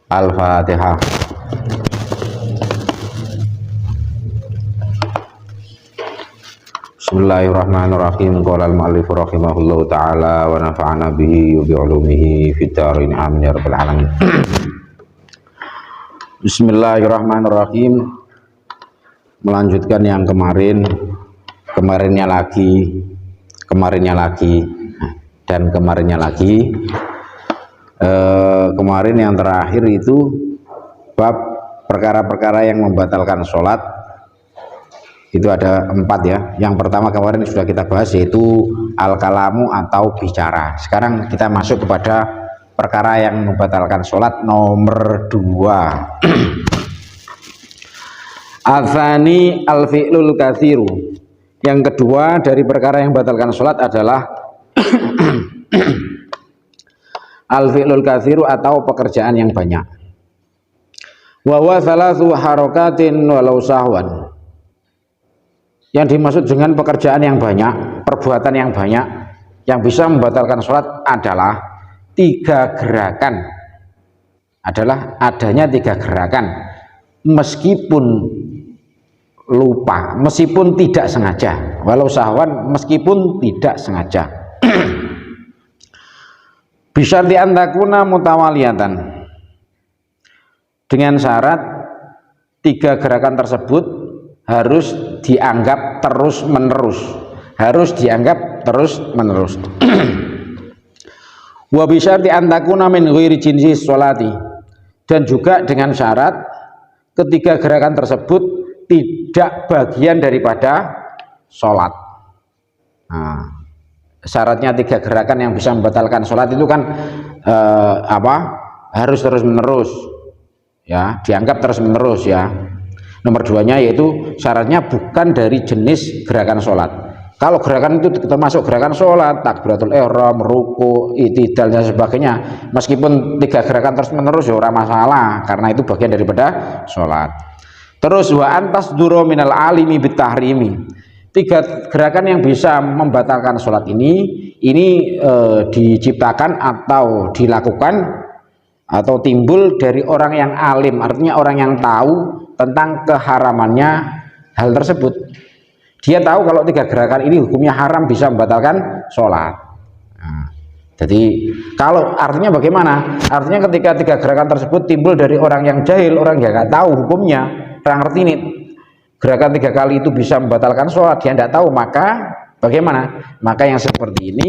Al-Fatihah. Bismillahirrahmanirrahim. Qala al-mu'allif rahimahullahu ta'ala wa nafa'ana bihi wa bi'ulumihi fid dharain amin ya rabbal alamin. Bismillahirrahmanirrahim. Melanjutkan yang kemarinnya lagi. Kemarin yang terakhir itu bab perkara-perkara yang membatalkan sholat. Itu ada 4 ya. Yang pertama kemarin sudah kita bahas, yaitu al-kalamu atau bicara. Sekarang kita masuk kepada perkara yang membatalkan sholat nomor 2. Atsani al-fi'lul katsiru. Yang kedua dari perkara yang membatalkan sholat adalah al-fi'lul katsiru atau pekerjaan yang banyak. Wa huwa thalathu harakatin walau sahwan. Yang dimaksud dengan pekerjaan yang banyak, perbuatan yang banyak yang bisa membatalkan sholat adalah 3 gerakan. Adalah adanya 3 gerakan meskipun lupa, meskipun tidak sengaja, walau sahwan, meskipun tidak sengaja. Bisa diantakuna mutawaliyatan, dengan syarat 3 gerakan tersebut harus dianggap terus menerus, wa bisa diantakuna min ghairi jinsi sholati, dan juga dengan syarat ketiga gerakan tersebut tidak bagian daripada sholat. Syaratnya 3 gerakan yang bisa membatalkan sholat itu kan harus terus menerus ya, dianggap terus menerus ya. Nomor 2-nya yaitu syaratnya bukan dari jenis gerakan sholat. Kalau gerakan itu termasuk gerakan sholat, takbiratul ihram, ruku, i'tidal dan sebagainya, meskipun 3 gerakan terus menerus ya ora masalah, karena itu bagian daripada sholat. Terus wa antas duro minal alimi bitahrimi. 3 gerakan yang bisa membatalkan sholat ini diciptakan atau dilakukan atau timbul dari orang yang alim, artinya orang yang tahu tentang keharamannya hal tersebut. Dia tahu kalau 3 gerakan ini hukumnya haram, bisa membatalkan sholat. Jadi kalau artinya bagaimana? Artinya ketika 3 gerakan tersebut timbul dari orang yang jahil, orang yang nggak tahu hukumnya, orang ngerti nih gerakan 3 kali itu bisa membatalkan sholat, dia tidak tahu, maka bagaimana? Maka yang seperti ini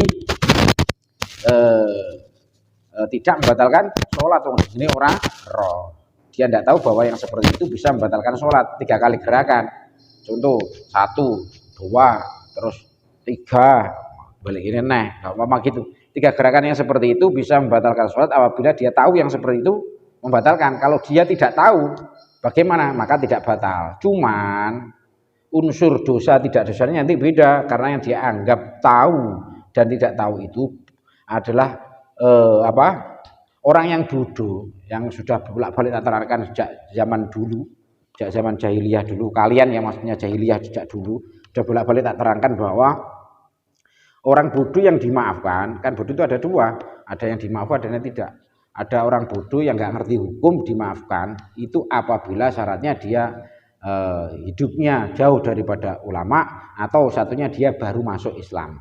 tidak membatalkan sholat. Di sini orang roh, dia tidak tahu bahwa yang seperti itu bisa membatalkan sholat 3 kali gerakan. Contoh 1, 2, terus 3, balik ini nggak apa-apa gitu. 3 gerakan yang seperti itu bisa membatalkan sholat apabila dia tahu yang seperti itu membatalkan. Kalau dia tidak tahu, bagaimana? Maka tidak batal. Cuman unsur dosa tidak dosanya nanti beda, karena yang dia anggap tahu dan tidak tahu itu adalah orang yang bodoh, yang sudah bolak-balik terangkan sejak zaman dulu, sejak zaman jahiliyah dulu. Kalian yang maksudnya jahiliyah sejak dulu sudah bolak-balik tak terangkan bahwa orang bodoh yang dimaafkan, kan bodoh itu ada 2, ada yang dimaafkan, ada yang tidak. Ada orang bodoh yang nggak ngerti hukum dimaafkan, itu apabila syaratnya dia hidupnya jauh daripada ulama, atau satunya dia baru masuk Islam.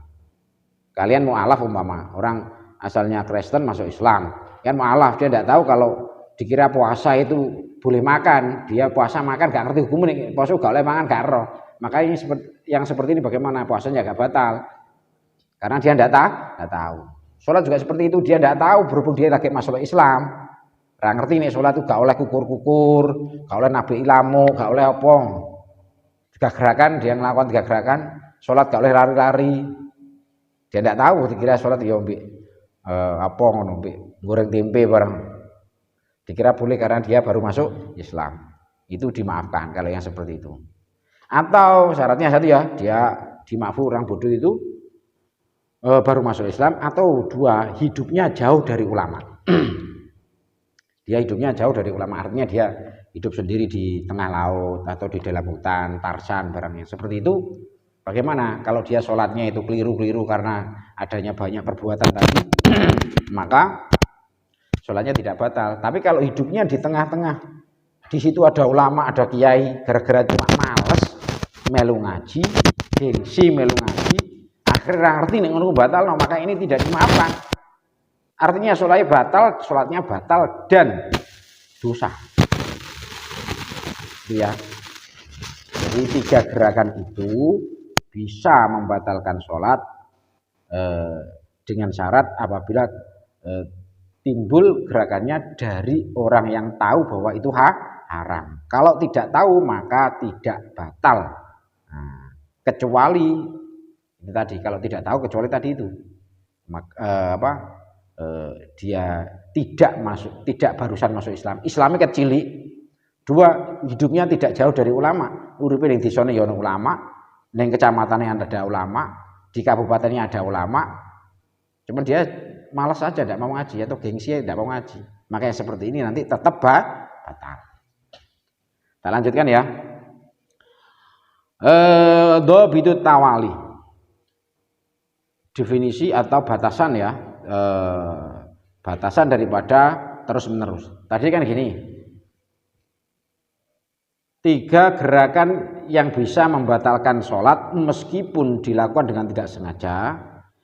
Kalian mu'alaf umpama orang asalnya Kristen masuk Islam, kan mu'alaf, dia tidak tahu kalau dikira puasa itu boleh makan, dia puasa makan gak ngerti hukumnya, puasa gak boleh makan gak roh, maka ini yang seperti ini bagaimana? Puasanya gak batal karena dia tidak tahu. Sholat juga seperti itu, dia tidak tahu, berhubung dia lagi masuk Islam, gak ngerti nih sholat itu gak oleh kukur-kukur, gak oleh nabi ilamu, gak oleh opong. 3 gerakan dia melakukan 3 gerakan, sholat gak oleh lari-lari, dia tidak tahu, dikira sholat ya goreng tempe bareng, dikira boleh karena dia baru masuk Islam. Itu dimaafkan kalau yang seperti itu. Atau syaratnya 1 ya, dia dimaafkan orang bodoh itu baru masuk Islam, atau 2 hidupnya jauh dari ulama. Dia hidupnya jauh dari ulama, artinya dia hidup sendiri di tengah laut atau di dalam hutan, Tarsan barangnya seperti itu. Bagaimana kalau dia sholatnya itu keliru-keliru karena adanya banyak perbuatan tadi? Maka sholatnya tidak batal. Tapi kalau hidupnya di tengah-tengah, di situ ada ulama, ada kiai, gara-gara cuma males melu ngaji, gengsi melu ngaji, akhirnya ngerti nek ngono batal, no, maka ini tidak dimaafkan. Artinya sholatnya batal dan dosa. Ya. Jadi 3 gerakan itu bisa membatalkan sholat dengan syarat apabila timbul gerakannya dari orang yang tahu bahwa itu haram. Kalau tidak tahu maka tidak batal. Nah, kecuali ini tadi, kalau tidak tahu kecuali tadi itu dia tidak barusan masuk Islam. Islamnya kecilik. 2, hidupnya tidak jauh dari ulama. Uripe ning desane ya ana ulama, ning kecamatannya ada ulama, di kabupatennya ada ulama. Cuman dia malas saja, tidak mau ngaji, atau gengsi tidak mau ngaji. Makanya seperti ini nanti tetap batal. Kita lanjutkan ya. Dhabitut tawali. Definisi atau batasan ya. Batasan daripada terus menerus. Tadi kan gini. 3 gerakan yang bisa membatalkan sholat meskipun dilakukan dengan tidak sengaja.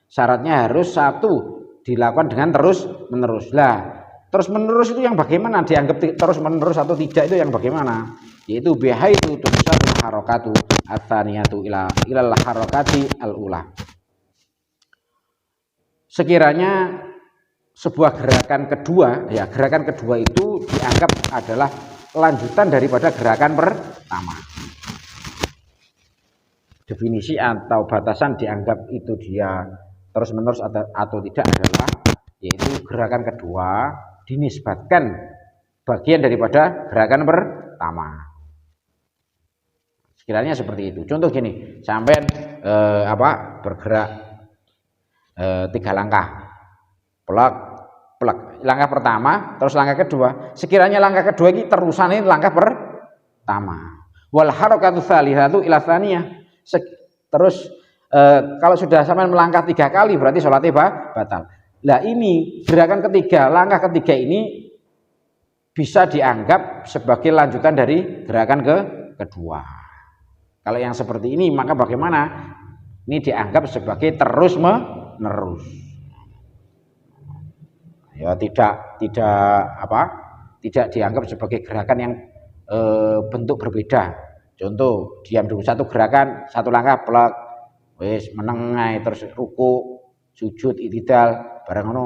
Syaratnya harus 1 dilakukan dengan terus menerus. Lah, terus menerus itu yang bagaimana? Dianggap terus menerus atau tidak itu yang bagaimana? Yaitu bihaitu tusatul harakatu atsaniyatu ilal harakati al-ula. Sekiranya sebuah gerakan kedua, ya gerakan kedua itu dianggap adalah lanjutan daripada gerakan pertama. Definisi atau batasan dianggap itu dia terus menerus atau tidak adalah yaitu gerakan kedua dinisbatkan bagian daripada gerakan pertama. Sekiranya seperti itu. Contoh gini, sampai bergerak 3 langkah, plak. Langkah pertama, terus langkah kedua. Sekiranya langkah kedua ini terusan ini langkah pertama. Wal harakatu tsalitsatu ila tsaniyah. Terus kalau sudah sampai melangkah 3 kali berarti sholatnya batal. Lah ini gerakan ketiga, langkah ketiga ini bisa dianggap sebagai lanjutan dari gerakan kedua. Kalau yang seperti ini maka bagaimana? Ini dianggap sebagai terus menerus. Ya tidak dianggap sebagai gerakan yang bentuk berbeda. Contoh diam dulu, 1 gerakan 1 langkah plek wis menengai, terus ruku sujud i'tidal bareng ngono,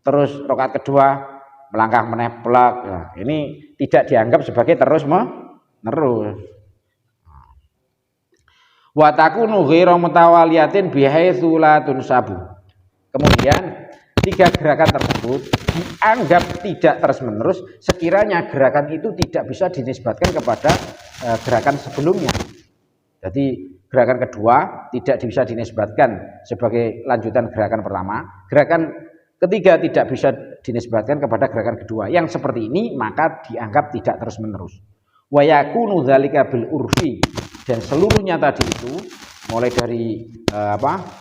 terus rakaat kedua melangkah meneh plek. Nah, ini tidak dianggap sebagai terus menerus. Wa takunu ghairu mutawaliyatin bihaitsu la tunsabu. Kemudian 3 gerakan tersebut dianggap tidak terus-menerus sekiranya gerakan itu tidak bisa dinisbatkan kepada gerakan sebelumnya. Jadi gerakan kedua tidak bisa dinisbatkan sebagai lanjutan gerakan pertama. Gerakan ketiga tidak bisa dinisbatkan kepada gerakan kedua. Yang seperti ini maka dianggap tidak terus-menerus. Wa yakunu dzalika bil urfi, dan seluruhnya tadi itu mulai dari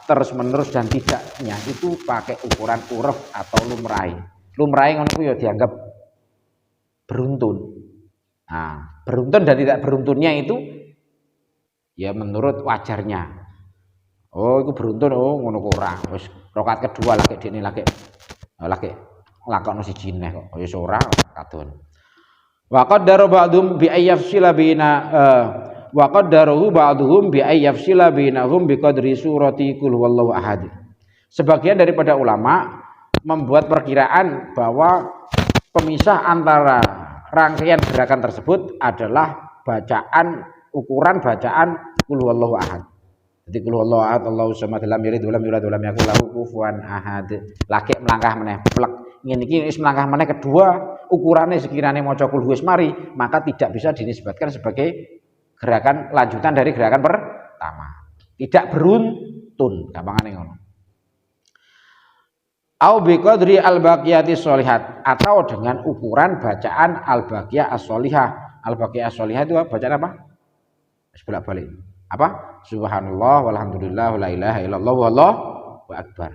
terus menerus dan tidaknya itu pakai ukuran uruf atau lumrahi. Lumrahi ngono ku ya dianggap beruntun. Nah, beruntun dan tidak beruntunnya itu ya menurut wajarnya. Oh, itu beruntun, oh ngono ku ora. Wis rakaat kedua lagi dene lagi lakokno siji neh kok. Wis ora kadon. Wa qaddara ba'dhum bi ayyafsila bina wa qaddarahu ba'dhum bi ayyafsila bainahum bi qadri surati qul huwallahu ahad. Sebagian daripada ulama membuat perkiraan bahwa pemisah antara rangkaian gerakan tersebut adalah ukuran bacaan qul huwallahu ahad. Jadi qul huwallahu ahad Allahu samad lam yalid wa lam yulad wa lam yakul lahu kufuwan ahad. Lagi melangkah meneh plek. Ngene iki wis melangkah meneh kedua, ukurannya sekiranya maca qul huwis mari, maka tidak bisa dinisbatkan sebagai gerakan lanjutan dari gerakan pertama. Tidak beruntun, gampangane ngono. Au bi qadri al-baqiyati sholihat, atau dengan ukuran bacaan al-baqiyah as-sholihah. Al-baqiyah as-sholihah itu bacaan apa? Bolak-balik. Apa? Subhanallah walhamdulillah wala ilaha illallah wallahu akbar.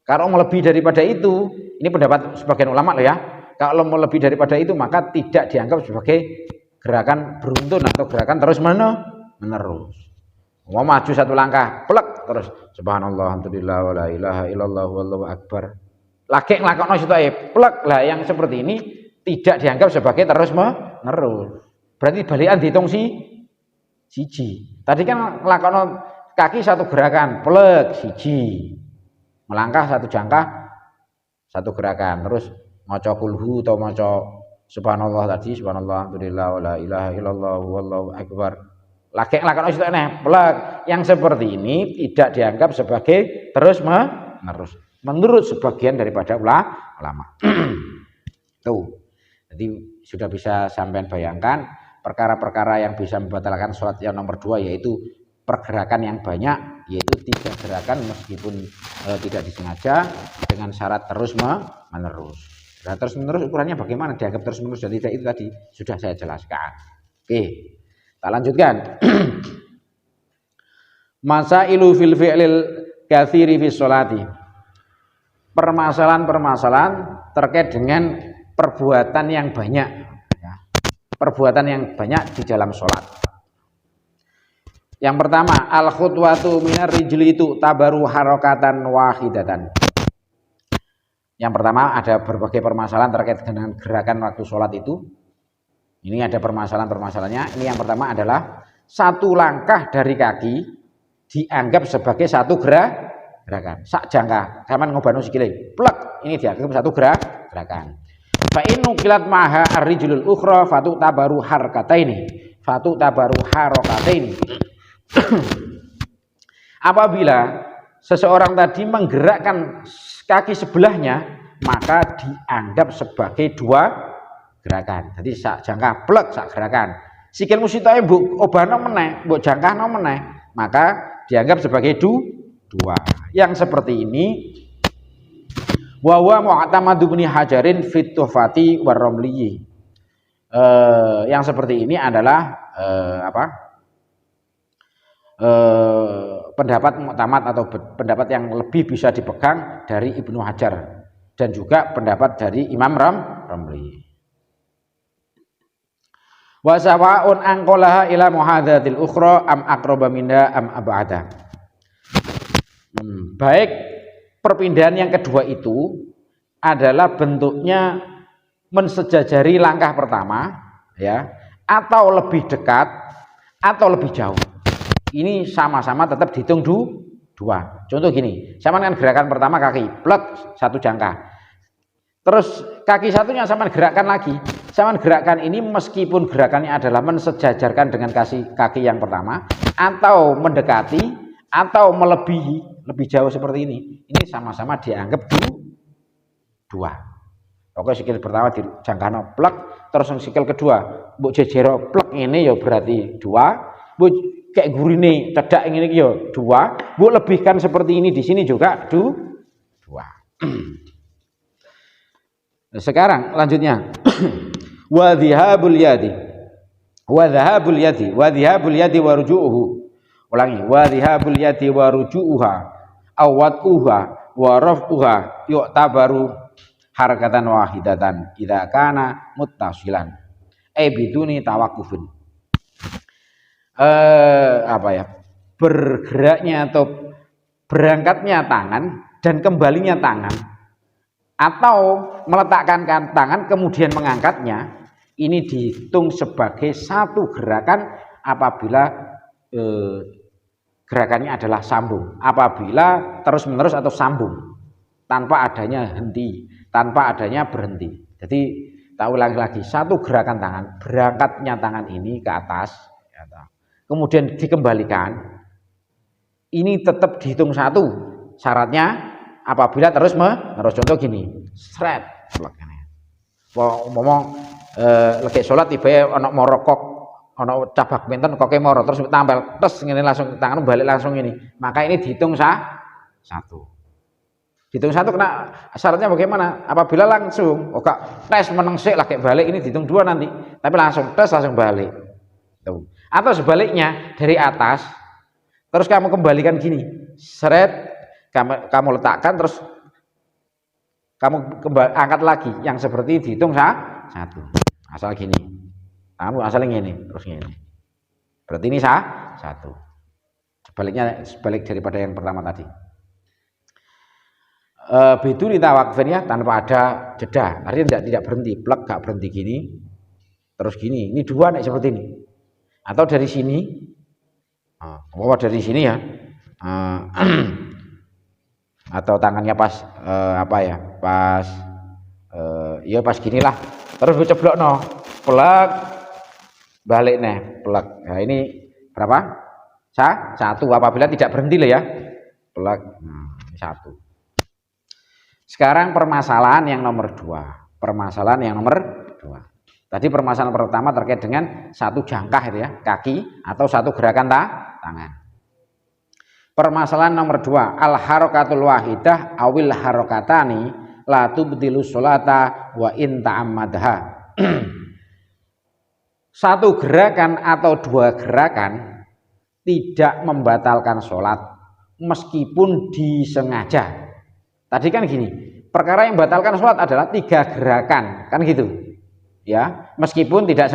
Kalau melebihi daripada itu, ini pendapat sebagian ulama loh ya. Kalau melebihi daripada itu maka tidak dianggap sebagai gerakan beruntun atau gerakan terus menerus. Mau maju satu langkah, plek terus subhanallah, alhamdulillah, wala ilaha illallah, wallahu akbar. Lagi nglakokno sitoke, plek. Lah yang seperti ini tidak dianggap sebagai terus menerus. Berarti balikan dihitung siji. Tadi kan nglakokno kaki satu gerakan, plek siji. Melangkah satu jangkah satu gerakan, terus maca kulhu atau maca subhanallah tadi, subhanallah, alhamdulillah, wala ilaha illallah, wallahu akbar. Lagi nglakokno sithik plek. Yang seperti ini tidak dianggap sebagai terus menerus menurut sebagian daripada ulama. Tuh. Jadi sudah bisa sampean bayangkan perkara-perkara yang bisa membatalkan sholat yang nomor 2 yaitu pergerakan yang banyak, yaitu 3 gerakan meskipun tidak disengaja dengan syarat terus menerus. Nah, terus menerus ukurannya bagaimana dianggap terus menerus dan tidak, itu tadi sudah saya jelaskan. Oke, kita lanjutkan. Masailu fil fi'lil katsiri fi sholati. Permasalahan-permasalahan terkait dengan perbuatan yang banyak, ya. Perbuatan yang banyak di dalam sholat. Yang pertama, al khutwatu minar rijli itu tabaru harokatan wahidatan. Yang pertama ada berbagai permasalahan terkait dengan gerakan waktu sholat itu. Ini ada permasalahan-permasalahannya. Ini yang pertama adalah satu langkah dari kaki dianggap sebagai satu gerakan. Sak jangka, sampean ngobano sikile, plek, ini dianggap satu gerakan. Fa in nuqilat maha ar-rijlul ukhra fatu tabaru harkataini. Apabila seseorang tadi menggerakkan kaki sebelahnya, maka dianggap sebagai 2 gerakan. Jadi sak jangka plek sak gerakan. Sikil musitae mbok obano meneh, mbok jangkahno meneh, maka dianggap sebagai 2. Yang seperti ini wa huwa mu'tamadu bin Hajarin fit tuhfati war ramli. Yang seperti ini adalah pendapat mu'tamad atau pendapat yang lebih bisa dipegang dari Ibnu Hajar dan juga pendapat dari Imam Ramli. Wa sawa'un anqalaha ila muhadzatil ukhra am aqraba minha am ab'ada. Baik perpindahan yang kedua itu adalah bentuknya mensejajari langkah pertama, ya, atau lebih dekat atau lebih jauh. Ini sama-sama tetap dihitung 2. Contoh gini, sama dengan gerakan pertama kaki, plek satu jangka. Terus kaki satunya sama gerakan lagi. Sama gerakan ini meskipun gerakannya adalah mensejajarkan dengan kaki yang pertama atau mendekati atau melebihi, lebih jauh seperti ini sama-sama dianggap 2. Oke, sikil pertama dijangkano plek, terus sikil kedua mbok jejero plek ini ya berarti 2. Mbok kayak gurine cedak ngene iki ya 2. Mbok lebihkan seperti ini di sini juga 2. Nah, sekarang lanjutnya wa dhahabul yadi wa ruju'uhu. Ulangi, wa dhahabul yadi wa ruju'uha awaduha wa raf'uha yu'tabaru harakatan wahidatan idza kana muttasilan biduni tawaqqufin. Bergeraknya atau berangkatnya tangan dan kembalinya tangan atau meletakkan tangan kemudian mengangkatnya, ini dihitung sebagai satu gerakan apabila gerakannya adalah sambung. Apabila terus menerus atau sambung tanpa adanya henti, tanpa adanya berhenti. Jadi tak ulangi lagi, satu gerakan tangan, berangkatnya tangan ini ke atas, kemudian dikembalikan, ini tetap dihitung 1. Syaratnya apabila terus menerus. Contoh gini, sret, ngomong lagi sholat tiba ana morokok, ana cabak menten koke moro terus tampil tes ngene langsung tangan balik langsung ini, maka ini dihitung 1. Dihitung 1 kena syaratnya bagaimana? Apabila langsung gak tes menengsik lagi balik, ini dihitung 2 nanti, tapi langsung tes langsung balik. Tuh. Atau sebaliknya dari atas terus kamu kembalikan gini, seret, kamu letakkan terus kamu angkat lagi yang seperti dihitung satu. Asal gini. Kamu asalnya ini terus ini. Berarti ini satu. Sebalik daripada yang pertama tadi. Biduni tawakfin ya, tanpa ada jeda. Artinya tidak berhenti, plek gak berhenti gini. Terus gini. Ini dua nih seperti ini. Atau dari sini. Dari sini ya. Atau tangannya pas pas ya pas ginilah. Terus ceblok no. Plek balik nih, plek. Nah, ini berapa? Satu. Apabila tidak berhenti loh ya. Plek. Nah, ini satu. Sekarang permasalahan yang nomor 2. Tadi permasalahan pertama terkait dengan satu jangkah itu ya, kaki atau satu gerakan tangan. Permasalahan nomor 2, al harokatul wahidah awil harokatani la tubtilu sholata wa in ta'ammadha. Satu gerakan atau dua gerakan tidak membatalkan sholat meskipun disengaja. Tadi kan gini, perkara yang membatalkan sholat adalah 3 gerakan, kan gitu ya, meskipun tidak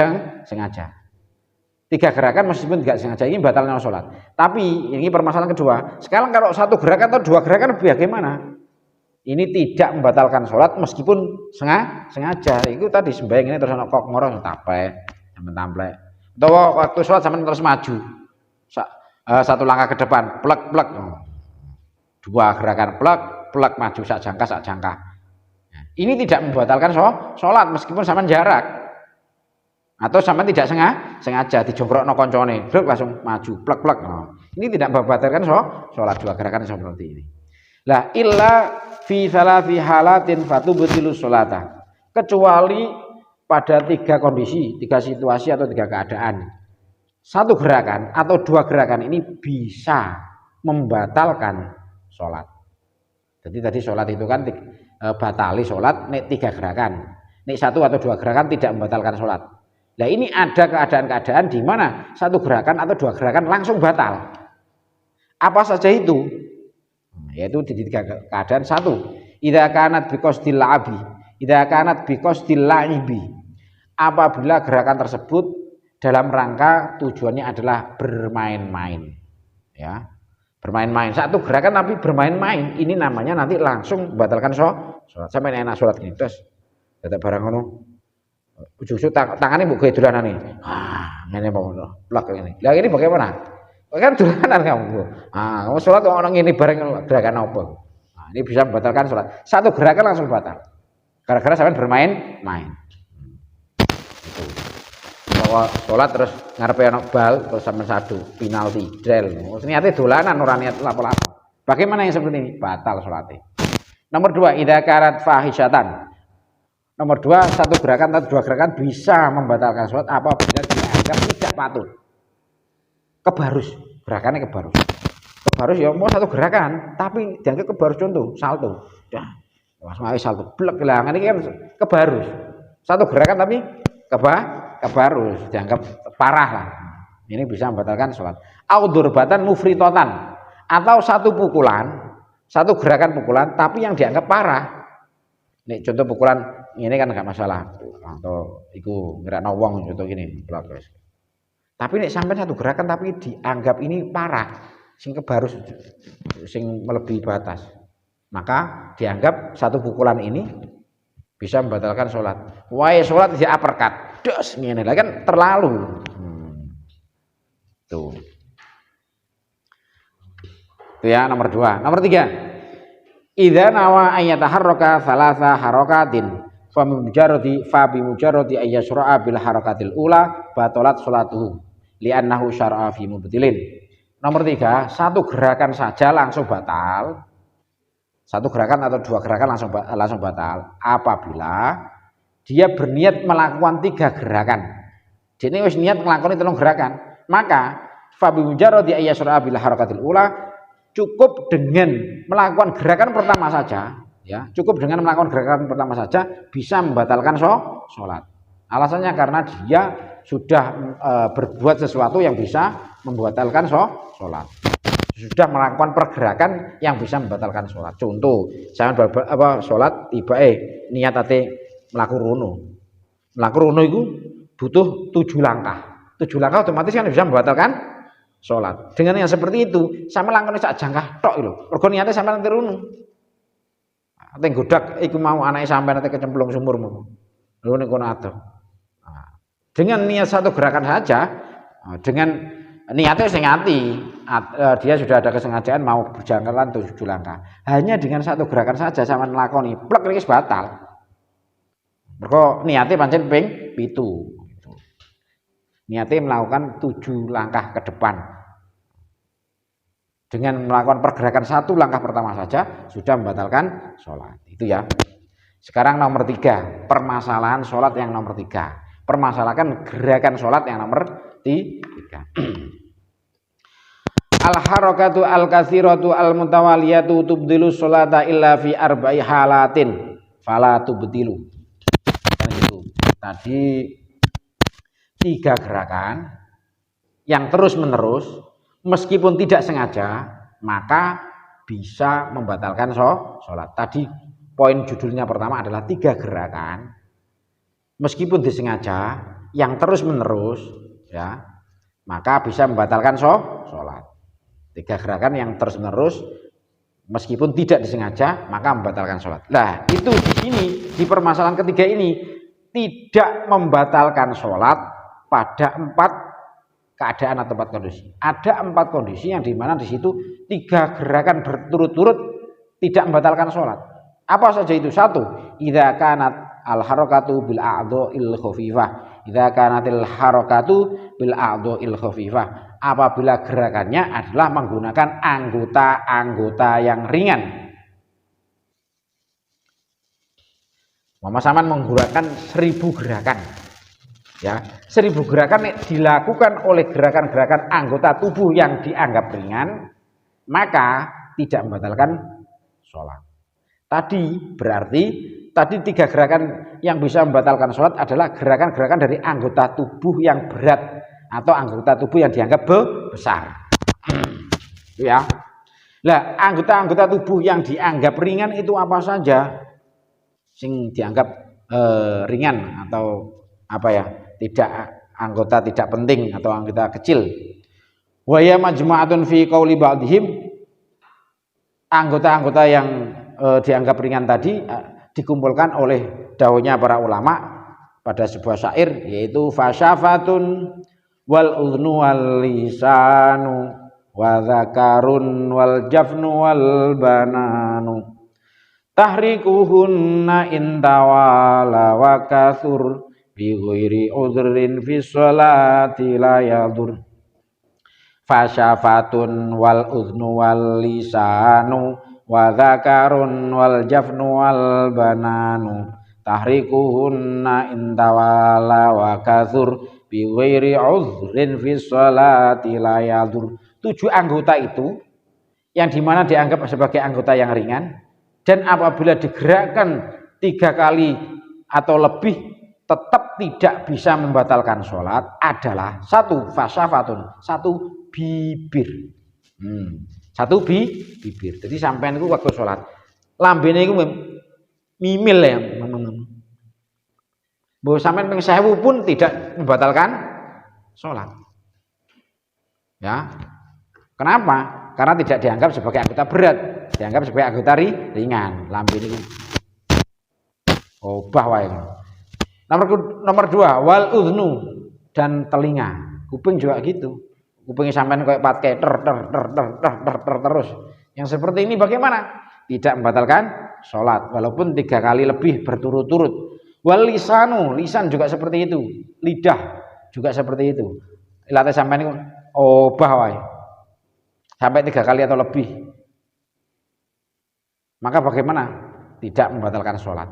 sengaja. 3 gerakan meskipun tidak sengaja, ini batalnya sholat. Tapi ini permasalahan kedua, sekarang kalau satu gerakan atau 2 gerakan bagaimana? Ini tidak membatalkan sholat meskipun sengaja. Itu tadi sembahyang ini terus ana kok moro tape sampean tamplek. Atau waktu sholat sampean terus maju. Satu langkah ke depan, plek. 2 gerakan plek maju sak jangkah. Ini tidak membatalkan sholat meskipun sampean jarak. Atau sampean tidak sengaja dijongkrokno koncone, langsung maju plek. Ini tidak membatalkan sholat 2 gerakan seperti ini. Lah illa fi salati halatin fatubtilu sholata. Kecuali pada 3 kondisi, 3 situasi atau 3 keadaan. Satu gerakan atau 2 gerakan ini bisa membatalkan sholat. Jadi tadi sholat itu kan batali sholat nek 3 gerakan. Nek 1 atau 2 gerakan tidak membatalkan sholat. Nah ini ada keadaan-keadaan di mana 1 gerakan atau 2 gerakan langsung batal. Apa saja itu? Yaitu di 3 keadaan. 1, idza kanat biqasdil la'abi, idza kanat biqasdil la'ibi. Apabila gerakan tersebut dalam rangka tujuannya adalah bermain-main. Ya. Bermain-main. 1 gerakan tapi bermain-main. Ini namanya nanti langsung membatalkan sholat. Sampai enak sholat gini terus dadak barang ngono. Ujug-ujug tangannya mbok gawe dolanane. Ngene apa ngono. Plak ngene. Lah ini bagaimana? Kan dolanan kamu. Kamu sholat kok orang ini bareng gerakan apa? Ini bisa membatalkan sholat. 1 gerakan langsung batal. Gara-gara sampean bermain-main. Itu. Bahwa sholat terus ngarepe ana bal terus sampean sadu, penalti, drel. Ternyata dolanan ora niat lapo-lapo. Bagaimana yang seperti ini? Batal sholatnya. Nomor 2, idza karat fahisyatan. Nomor 2, 1 gerakan atau 2 gerakan bisa membatalkan sholat apabila dianggap tidak patut. Kebarus, gerakannya kebarus. Kebarus ya mau 1 gerakan, tapi dianggap kebarus, contoh salto. Ya, langsung aja salto. Blek kelangan ini kan kebarus. 1 gerakan tapi kebarus, dianggap parah lah. Ini bisa membatalkan sholat. Audurbatan mufritotan, atau 1 pukulan, 1 gerakan pukulan, tapi yang dianggap parah. Nih contoh pukulan ini kan nggak masalah, atau iku ngerakno wong contoh gini, blok. Tapi nek sampai 1 gerakan tapi dianggap ini parah, sing kebarus, sing melebihi batas, maka dianggap 1 pukulan ini bisa membatalkan sholat. Wae sholat di uppercut, dos ngene lah kan terlalu. Tuh. Itu ya nomor 2. Nomor 3. Idza nawa ayataharraka thalatha harakatin fa bimujarradi ayyashra'a bil harakatil ula batalat sholatuhu li'annahu syar'a fi mubtilin. Nomor 3, 1 gerakan saja langsung batal. 1 gerakan atau 2 gerakan langsung batal apabila dia berniat melakukan 3 gerakan. Jadi wis niat nglakoni 3 gerakan, maka fa bimujarradi ayyashra'a bil harakatil ula, cukup dengan melakukan gerakan pertama saja, ya, cukup dengan melakukan gerakan pertama saja bisa membatalkan sholat. Alasannya karena dia sudah berbuat sesuatu yang bisa membatalkan sholat. sudah melakukan pergerakan yang bisa membatalkan sholat. Contoh, saya sholat tiba niat ate melaku rono itu butuh 7 langkah. 7 langkah otomatis kan bisa membatalkan sholat. Dengan yang seperti itu, sama langkah sak jangkah tok lho. Mergo niate sampean nanti rono. Ate godak iku mau anake sampean nanti kecemplung sumur mau. Lho ning kono ado. Dengan niat satu gerakan saja, dengan niatnya sing ati, dia sudah ada kesengajaan mau berjalan 7 langkah. Hanya dengan satu gerakan saja sama nglakoni, plek wis batal. Mergo niatnya pancen ping 7. Niatnya melakukan 7 langkah ke depan. Dengan melakukan pergerakan 1 langkah pertama saja sudah membatalkan sholat. Itu ya. Sekarang nomor 3, permasalahan sholat yang nomor 3. Permasalahkan gerakan sholat yang nomor 3. Al-harakatu al-katsiratu al-mutawaliyatu tubdilu sholata illa fi arba'i halatin fala tubdilu. Itu tadi 3 gerakan yang terus menerus meskipun tidak sengaja maka bisa membatalkan sholat. Tadi poin judulnya pertama adalah 3 gerakan meskipun disengaja yang terus menerus ya maka bisa membatalkan sholat. 3 gerakan yang terus menerus meskipun tidak disengaja maka membatalkan sholat. Nah itu di sini di permasalahan ketiga ini tidak membatalkan sholat pada 4 keadaan atau 4 kondisi. Ada 4 kondisi yang dimana di situ 3 gerakan berturut-turut tidak membatalkan sholat. Apa saja itu? 1, idza kanat al-harakatu bil a'dha'il khafifah. Idza kanatil harakatu bil a'dha'il khafifah. Apabila gerakannya adalah menggunakan anggota-anggota yang ringan. Mama Saman menggunakan 1000 gerakan. Ya, 1000 gerakan dilakukan oleh gerakan-gerakan anggota tubuh yang dianggap ringan, maka tidak membatalkan sholat. Tadi berarti 3 gerakan yang bisa membatalkan sholat adalah gerakan-gerakan dari anggota tubuh yang berat atau anggota tubuh yang dianggap besar. Itu ya. Nah, anggota-anggota tubuh yang dianggap ringan itu apa saja? Sing dianggap ringan atau apa ya? Anggota tidak penting atau anggota kecil. Wa ya majmu'atun fi qauli ba'dihim. Anggota-anggota yang dianggap ringan tadi dikumpulkan oleh dawuhnya para ulama pada sebuah syair yaitu fasyafatun wal udhnu wal lisanu wa dzakarun wal jafnu wal bananu tahrikuhunna intawala wa kathur bi ghairi udhrin fi sholati la yadur. Fasyafatun wal udhnu wal lisanu wa dzakarun wal jafnu wal bananu tahrikuhunna intawala wa kathur bi ghairi udhrin fi sholati la yadur. 7 anggota itu yang dimana dianggap sebagai anggota yang ringan dan apabila digerakkan 3 kali atau lebih tetap tidak bisa membatalkan sholat adalah 1 fasyafatun, 1 bibir. 1 bibir. Jadi sampean itu waktu sholat lambene itu mimil ya. Bahwa sampean ping 1000 pun tidak membatalkan sholat. Ya. Kenapa? Karena tidak dianggap sebagai anggota berat, dianggap sebagai anggota ringan. Lambene itu obah wae. Nomor 2 wal udhnu dan telinga. Kuping juga gitu. Kupingnya sampean kayak patke terus. Yang seperti ini bagaimana? Tidak membatalkan sholat walaupun 3 kali lebih berturut-turut. Wal lisanu, lisan juga seperti itu. Lidah juga seperti itu. Latih sampean itu obah wae. Sampai 3 kali atau lebih. Maka bagaimana? Tidak membatalkan sholat.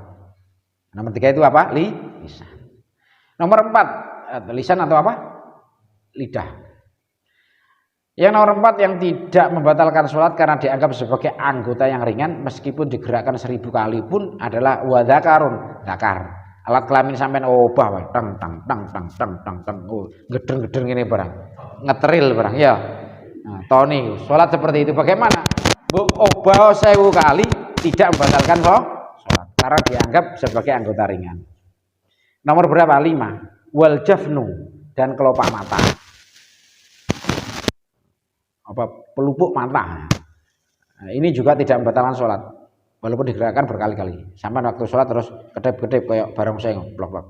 Nomor 3 itu apa? Lisan. Nomor 4 lisan atau apa? Lidah. Yang nomor 4 yang tidak membatalkan sholat karena dianggap sebagai anggota yang ringan meskipun digerakkan 1000 kali pun adalah wadzakarun, zakar. Alat kelamin sampean obah wae tang gedeng-gedeng ini barang. Ngetril barang ya. Nah, Tony, sholat seperti itu bagaimana? Obah 1000 kali tidak membatalkan sholat karena dianggap sebagai anggota ringan. Nomor berapa? 5. Wal jafnu, dan kelopak mata. Apa pelupuk mata. Nah, ini juga tidak membatalkan sholat walaupun digerakkan berkali-kali. Sampai waktu sholat terus kedip-kedip kayak barang saya plak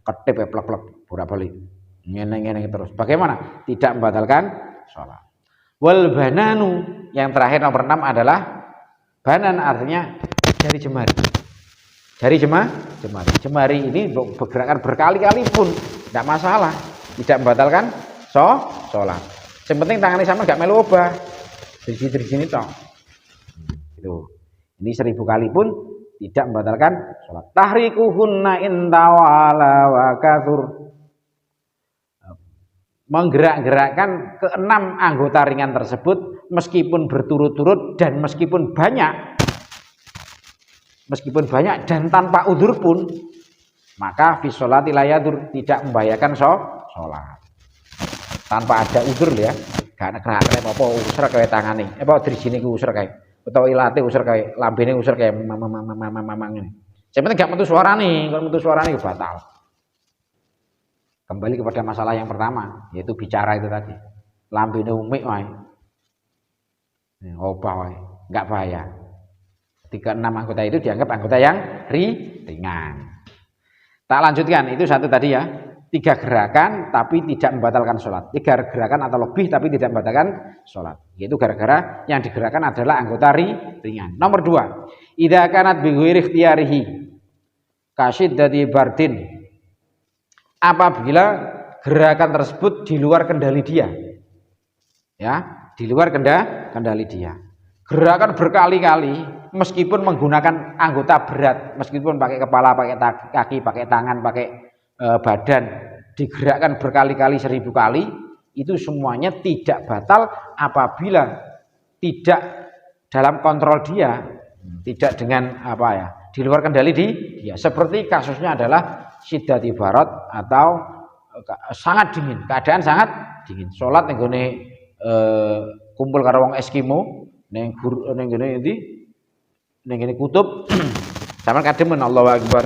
kedip ya plak bolak-balik. Ngene-ngene terus. Bagaimana? Tidak membatalkan sholat. Wal bananu, yang terakhir nomor 6 adalah banan, artinya jari jemari. Jari jemari. Jemari ini bergerakan berkali-kali pun tidak masalah, tidak membatalkan sholat. Yang penting tangannya sama enggak melu obah. Dari sini toh. Itu. Ini 1000 kali pun tidak membatalkan sholat. Tahrikuhunna intawala wa kathur. Menggerak-gerakkan ke-6 anggota ringan tersebut meskipun berturut-turut dan meskipun banyak dan tanpa udzur pun, maka fi sholati la yadur, tidak membahayakan sholat. Tanpa ada udzur ya, gak gerak-gerak apa usur kaya tangane, apa dirijine ku usur kaya, utawa ilate usur kaya, lambene usur kaya mamang ngene. Yang penting gak metu suarane, kalau metu suarane batal. Kembali kepada masalah yang pertama, yaitu bicara itu tadi. Lambene umik wae. Obah wae, enggak bahaya. Ketika 6 anggota itu dianggap anggota yang ringan. Tak lanjutkan, itu satu tadi ya. 3 gerakan tapi tidak membatalkan sholat. 3 gerakan atau lebih tapi tidak membatalkan sholat. Yaitu gara-gara yang digerakkan adalah anggota ringan. Nomor 2, idza kanat bi ghairi ikhtiyarihi kasyiddati bardin. Apabila gerakan tersebut di luar kendali dia, ya, di luar kendali dia. Gerakan berkali-kali, meskipun menggunakan anggota berat, meskipun pakai kepala, pakai kaki, pakai tangan, pakai badan, digerakkan berkali-kali 1000 kali, itu semuanya tidak batal apabila tidak dalam kontrol dia, tidak dengan apa ya, di luar kendali dia. Seperti kasusnya adalah syiddati barad atau sangat dingin, keadaan sangat dingin. Sholat ning gone kumpul karo wong Eskimo ning gene kutub sampean kademen Allahu Akbar.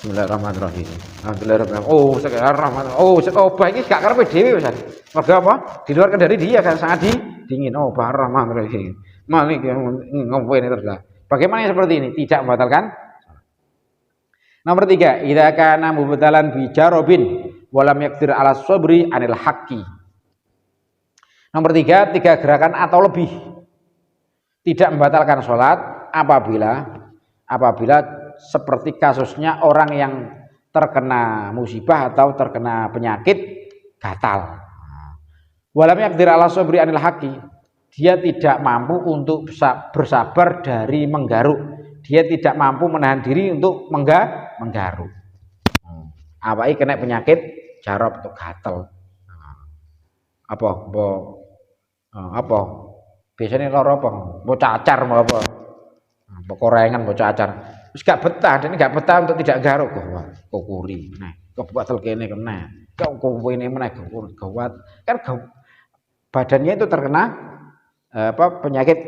Bismillahirrahmanirrahim. Alhamdulillahirabbil alamin. Oh, sekarang obah iki gak karepe dhewe wis. Mergo apa? Di luar kendali dia kan sangat dingin. Oh, Bismillahirrahmanirrahim. Malik ngomongin terus lah. Bagaimana yang seperti ini? Tidak membatalkan. Nomor 3, idza kana mubtalan bi jarobin walam yaktir ala sabri anil haqqi. Nomor 3 gerakan atau lebih tidak membatalkan sholat apabila seperti kasusnya orang yang terkena musibah atau terkena penyakit gatal. Walam yaktir ala sabri anil haqqi, dia tidak mampu untuk bersabar dari menggaruk. Dia tidak mampu menahan diri untuk menggaruk. Awake kena penyakit jarob atau gatel. Apa? Biasanya lara apa? Mau cacar mau apa? Korengan mau cacar. Wis gak betah, dene gak betah untuk tidak garuk kok kuri. Nah, kok batal kene kena. Kok kuwene meneh gawat. Kan badannya itu terkena penyakit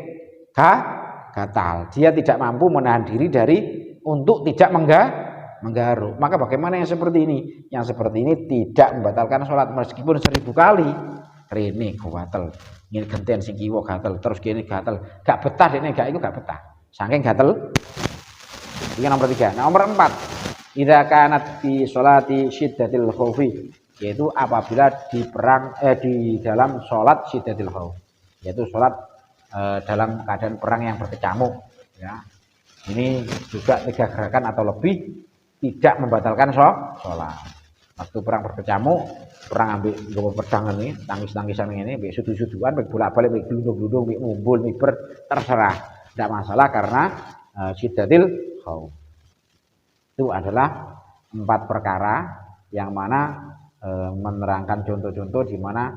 gatal. Dia tidak mampu menahan diri untuk tidak menggaruk. Maka bagaimana yang seperti ini? Yang seperti ini tidak membatalkan sholat meskipun 1000 kali. Rene gatal, ngene genten sing kiwa gatal, terus kene gatal. Gak betah dene gak iku gak betah. Saking gatal. Ini nomor 3. Nomor 4. Idza kanat fi sholati syiddatil khaufi, yaitu apabila di dalam sholat syiddatil khauf, yaitu sholat dalam keadaan perang yang berkecamuk ya. Ini juga 3 gerakan atau lebih tidak membatalkan sholat. Waktu perang berkecamuk, perang ambil nggawa pedang ini, tangis-tangisan ini, mbek sudu-suduan, mbek bolak-balik, mbek glundung-glundung, mbek ngumpul, miber, terserah. Tidak masalah karena syiddatil khauf. Itu adalah 4 perkara yang mana menerangkan contoh-contoh di mana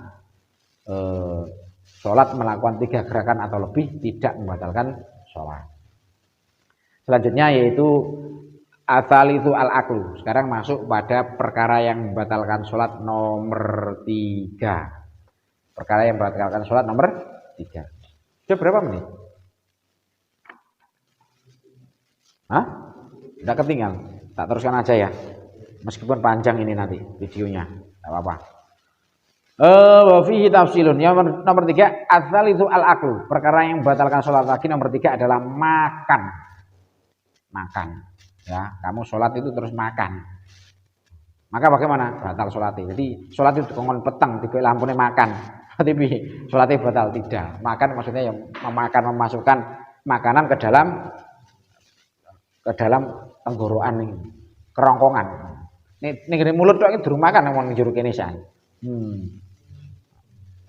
sholat melakukan 3 gerakan atau lebih tidak membatalkan sholat. Selanjutnya yaitu asalisu al-aklu. Sekarang masuk pada perkara yang membatalkan sholat nomor 3. Perkara yang membatalkan sholat nomor 3. Sudah berapa menit? Hah? Tidak ketinggal. Tak teruskan aja ya. Meskipun panjang ini nanti videonya, tidak apa-apa. Wa fihi tafsilun. Yang nomor 3, asal itu al-aklu. Perkara yang membatalkan sholat lagi nomor 3 adalah makan. Makan. Ya, kamu sholat itu terus makan. Maka bagaimana? Batal sholatnya. Jadi sholat itu kongon petang, tiba lampunya makan. Tapi sholatnya batal tidak. Makan maksudnya yang memakan, memasukkan makanan ke dalam tenggorokan ini, kerongkongan. Ini mulut tok iki durung makan nang njero kene san.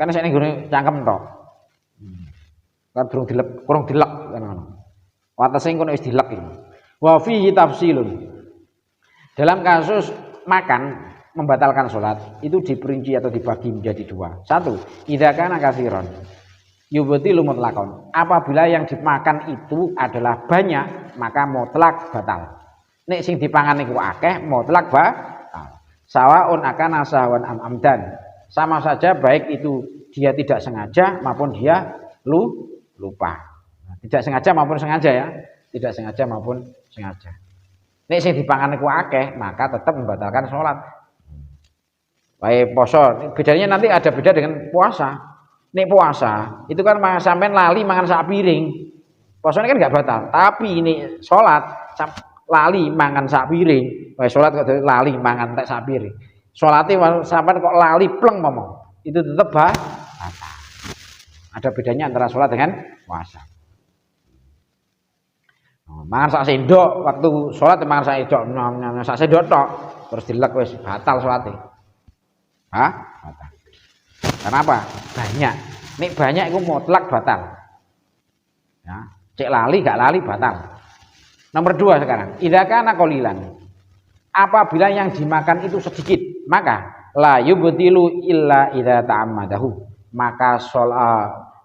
Kan saya ini cangkem tok. Kan durung kurang dilek kan ngono. Watese ngono wis dilek iki. Wa fihi tafsilun. Dalam kasus makan membatalkan sholat itu diperinci atau dibagi menjadi 2. 1, idza kana katsiran yubtilu mutlaqan. Apabila yang dimakan itu adalah banyak, maka mutlak batal. Nek sing dipangan niku akeh, mutlak batal. Sawaun akana sahwan amdan. Sama saja baik itu dia tidak sengaja maupun dia lupa. Tidak sengaja maupun sengaja ya. Tidak sengaja maupun sengaja. Nek sing dipangan niku akeh, maka tetap membatalkan sholat. Baik poso, bedanya nanti ada beda dengan puasa. Nek puasa itu kan sampean lali mangan sak piring. Puasanya kan enggak batal, tapi ini sholat lali mangan sak piring. Baik sholat kok lali mangan tek sak piring. Sholatnya sampean kok lali pleng momong. Itu tetap batal. Ada bedanya antara sholat dengan puasa. Mangan sak sendok waktu sholat mangan sak sendok, sak sendok tok terus dilek wis batal sholatnya. Batal. Kenapa? Banyak. Nek banyak itu mutlak batal. Ya, cek lali gak lali batal. Nomor 2 sekarang, idza kana qalilan. Apabila yang dimakan itu sedikit, maka la yubtilu illa idza ta'ammadahu. Maka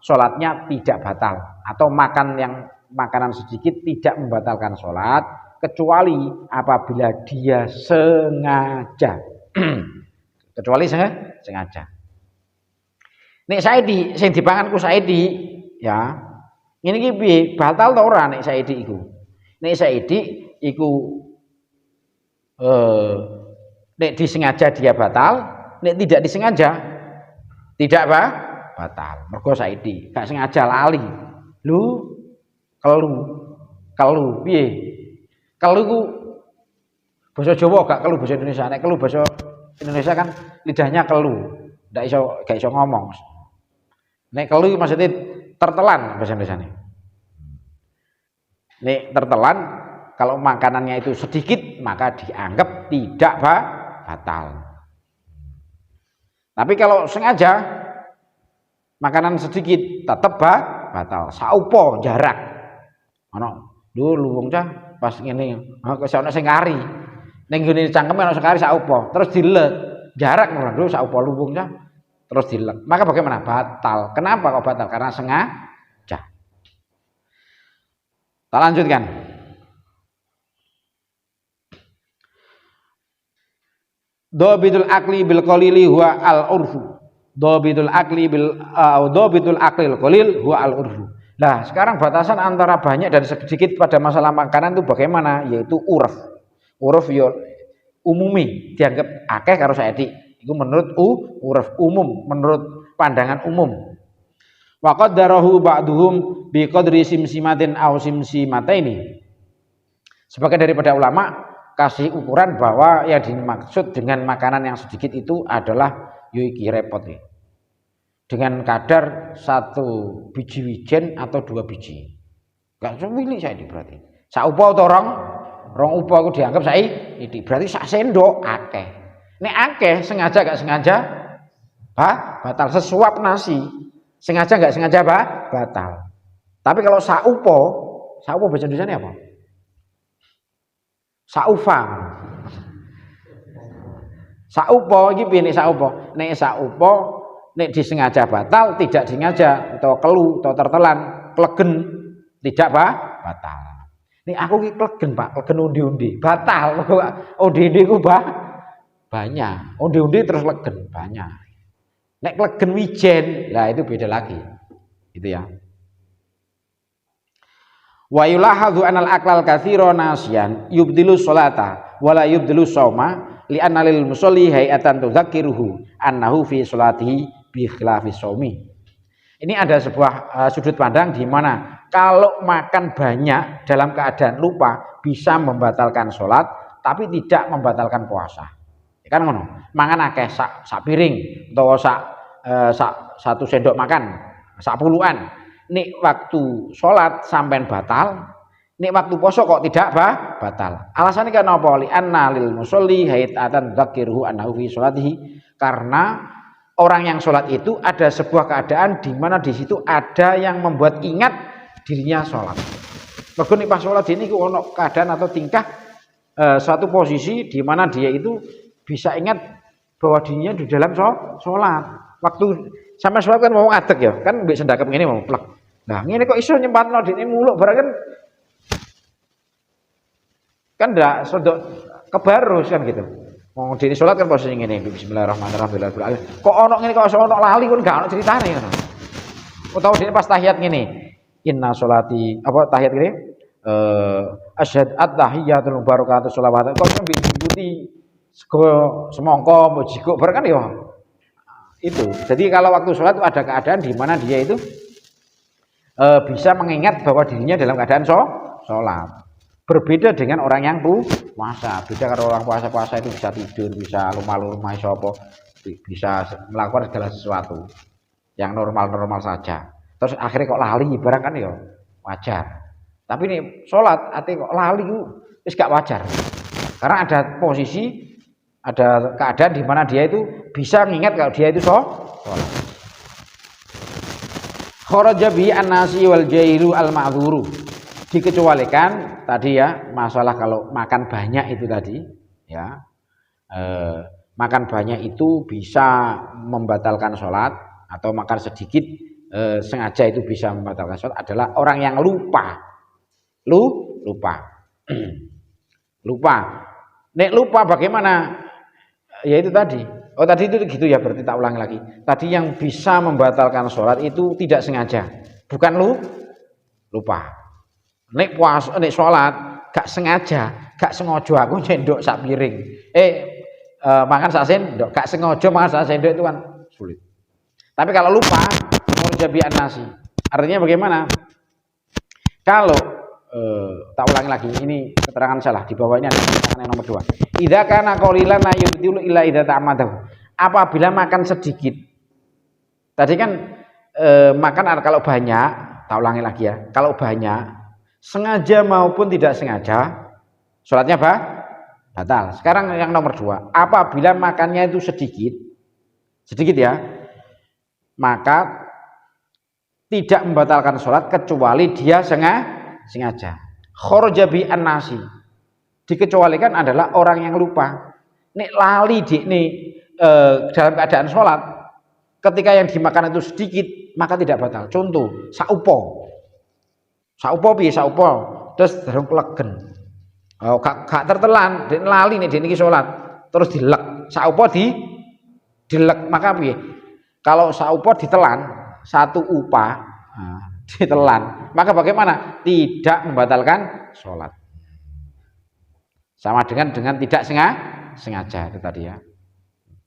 sholatnya tidak batal atau makanan sedikit tidak membatalkan sholat kecuali apabila dia sengaja. Kecuali sengaja. Nek Saidi sing dipangan ku Saidi ya. Ngene iki piye? Batal ta ora nek Saidi iku? Nek Saidi iku nek disengaja dia batal, nek tidak disengaja tidak batal. Mergo Saidi gak sengaja lali. Kelu piye? Kelu ku basa Jawa gak kelu basa Indonesia. Nek kelu basa Indonesia kan lidahnya kelu. Gak iso ngomong. Nek kelu maksudnya tertelan bahasa Indonesia nih. Nek tertelan kalau makanannya itu sedikit maka dianggap tidak batal. Tapi kalau sengaja makanan sedikit tetap batal. Saupo jarak. Ono dulu wong cah pas ngene kok ono sing kari. Ning ngene cangkeme ono sekari saupo terus dilek. Jarak ngono saupo luwung cah terus dilek. Maka bagaimana? Batal. Kenapa kok batal? Karena sengaja. Kita lanjutkan. Dhabitul akli bil qalili huwa al urfu. Dhabitul akli qalil huwa al urfu. Nah, sekarang batasan antara banyak dan sedikit pada masalah makanan itu bagaimana? Yaitu urf. Urf yo umumi dianggap akeh karo saiki. Itu menurut urf umum, menurut pandangan umum. Wa qaddarahu ba'duhum bi qadri simsimatin aw simsimataini. Sebagian daripada ulama kasih ukuran bahwa yang dimaksud dengan makanan yang sedikit itu adalah iki repot nih. Dengan kadar 1 biji wijen atau 2 biji. Enggak sewili saya berarti. Saupo atau rong upo aku dianggap ini berarti sak sendok akeh. Nek akeh sengaja gak sengaja batal. Sesuap nasi sengaja gak sengaja batal. Tapi kalau saupo bahasa Indonesia apa? Saufang. Saupo iki piye nek saupo? Nek saupo nek disengaja batal, tidak disengaja atau kelu atau tertelan, klegen tidak batal. Nek aku ki klegen Pak, klegen undi-undi, batal. Undi-undi ku banyak. Undi-undi terus legen banyak. Nek klegen wijen, lah itu beda lagi. Itu ya. Wa yulahadhu anal aqlal katsira nasyan yubdilu sholata wala yubdilu shauma li anna lil musolli hayatan tudzakiruhu annahu fi sholatihi bi khilafi shaumi. Ini ada sebuah sudut pandang di mana kalau makan banyak dalam keadaan lupa bisa membatalkan sholat tapi tidak membatalkan puasa. Ya kan ngono. Mangan akeh sak piring utawa satu sendok makan, sak puluhan. Nek waktu sholat sampean batal, nek waktu poso kok tidak batal. Alasannya karena apa? Li anna lil musolli hayatan dzakiruhu annahu fi sholatihi, karena orang yang sholat itu ada sebuah keadaan di mana di situ ada yang membuat ingat dirinya sholat. Mergo nek pas sholat ini ono keadaan atau tingkah suatu posisi di mana dia itu bisa ingat bahwa dirinya di dalam sholat. Waktu sampai sholat kan mau ngadeg ya, kan mbek sendakep ngene mau plek. Nah, ngene kok iso nyempatno dene muluk barang kan ndak sodok kebarus kan gitu. Wong dene sholat kan posisi ngene, bismillahirrahmanirrahim. Kok ono ngene kok ono lali kon gak ono ceritane ngono. Utawa dene pas tahiyat ngene, inna sholati apa tahiyat ngene? Asyhadu at-tahiyatul barakatuh sholawat. Kok nyebut-nyebuti semongko mujiko barang kan ya. Itu. Jadi kalau waktu sholat itu ada keadaan di mana dia itu bisa mengingat bahwa dirinya dalam keadaan sholat. Berbeda dengan orang yang puasa. Beda kalau orang puasa itu bisa tidur, bisa lumah-lumah, bisa melakukan segala sesuatu yang normal-normal saja. Terus akhirnya kok lali barang kan ya wajar. Tapi ini sholat, artinya kok lali itu gak wajar. Karena ada posisi, ada keadaan di mana dia itu bisa mengingat kalau dia itu sholat. Kharaja bi an-nasi wal jailu al-ma'dzuru. Dikecualikan tadi ya masalah kalau makan banyak itu tadi ya. Makan banyak itu bisa membatalkan sholat atau makan sedikit sengaja itu bisa membatalkan sholat adalah orang yang lupa. Lupa. Lupa. Nek lupa bagaimana? Ya itu tadi. Oh tadi itu gitu ya, berarti tak ulangi lagi. Tadi yang bisa membatalkan sholat itu tidak sengaja, bukan lupa. Nek puasa, nek sholat gak sengaja, gak sengaja aku sendok sak piring. Makan sak sendok, gak sengaja makan sak sendok itu kan sulit. Tapi kalau lupa, murjabian nasi. Artinya bagaimana? Kalau tak ulangi lagi, ini keterangan salah di bawah ini ada keterangan yang nomor 2. Idza kana qalilan la yubtilu illa idza ta'amadahu. Apabila makan sedikit. Tadi kan makan kalau banyak, tak ulangi lagi ya. Kalau banyak, sengaja maupun tidak sengaja, sholatnya batal. Sekarang yang nomor 2, apabila makannya itu sedikit ya, maka tidak membatalkan sholat kecuali dia sengaja. Kharaja bi an-nasi. Dikecualikan adalah orang yang lupa. Nek lali dalam keadaan sholat, ketika yang dimakan itu sedikit, maka tidak batal. Contoh, saupo piye saupo, terus dereng klegen. Gak tertelan, den lali nek den iki sholat, terus dilek. Saupo dilek, maka piye? Kalau saupo ditelan, satu upah ditelan, maka bagaimana? Tidak membatalkan sholat. Sama dengan tidak sengaja itu tadi ya.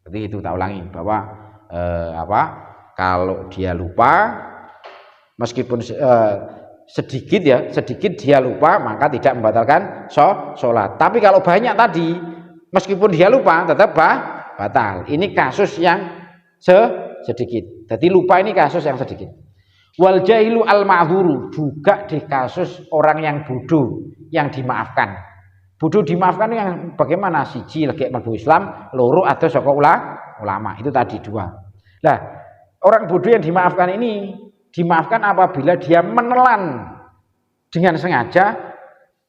Jadi itu tak ulangi bahwa kalau dia lupa meskipun sedikit dia lupa maka tidak membatalkan sholat. Tapi kalau banyak tadi meskipun dia lupa tetap batal. Ini kasus yang sedikit. Jadi lupa ini kasus yang sedikit. Wal jahilu al ma'dzuru, juga di kasus orang yang bodoh yang dimaafkan. Bodoh dimaafkan yang bagaimana? Siji lagi mlebu Islam, loro atau saka ulama. Itu tadi 2. Nah, orang bodoh yang dimaafkan ini dimaafkan apabila dia menelan dengan sengaja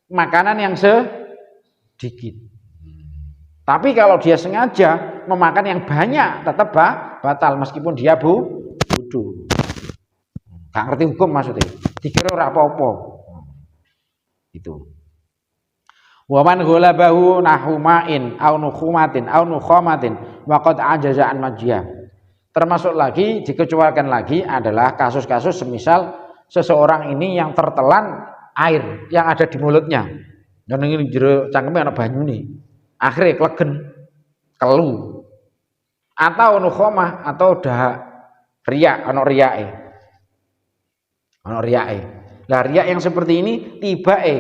makanan yang sedikit. Tapi kalau dia sengaja memakan yang banyak tetap batal meskipun dia bodoh. Gak ngerti hukum maksudnya. Dikira ora apa-apa. Itu. Wa man ghalabahu nahumain au nukhumatin au nukhamatin wa qad ajaza an majiyah. Termasuk lagi dikecualikan lagi adalah kasus-kasus semisal seseorang ini yang tertelan air yang ada di mulutnya. Dan ini jero cangkeme ana banyune. Akhirnya klegen, kelu. Atau nukhomah atau dahak riak, ana riake. Ana riake. Lah riak yang seperti ini tibake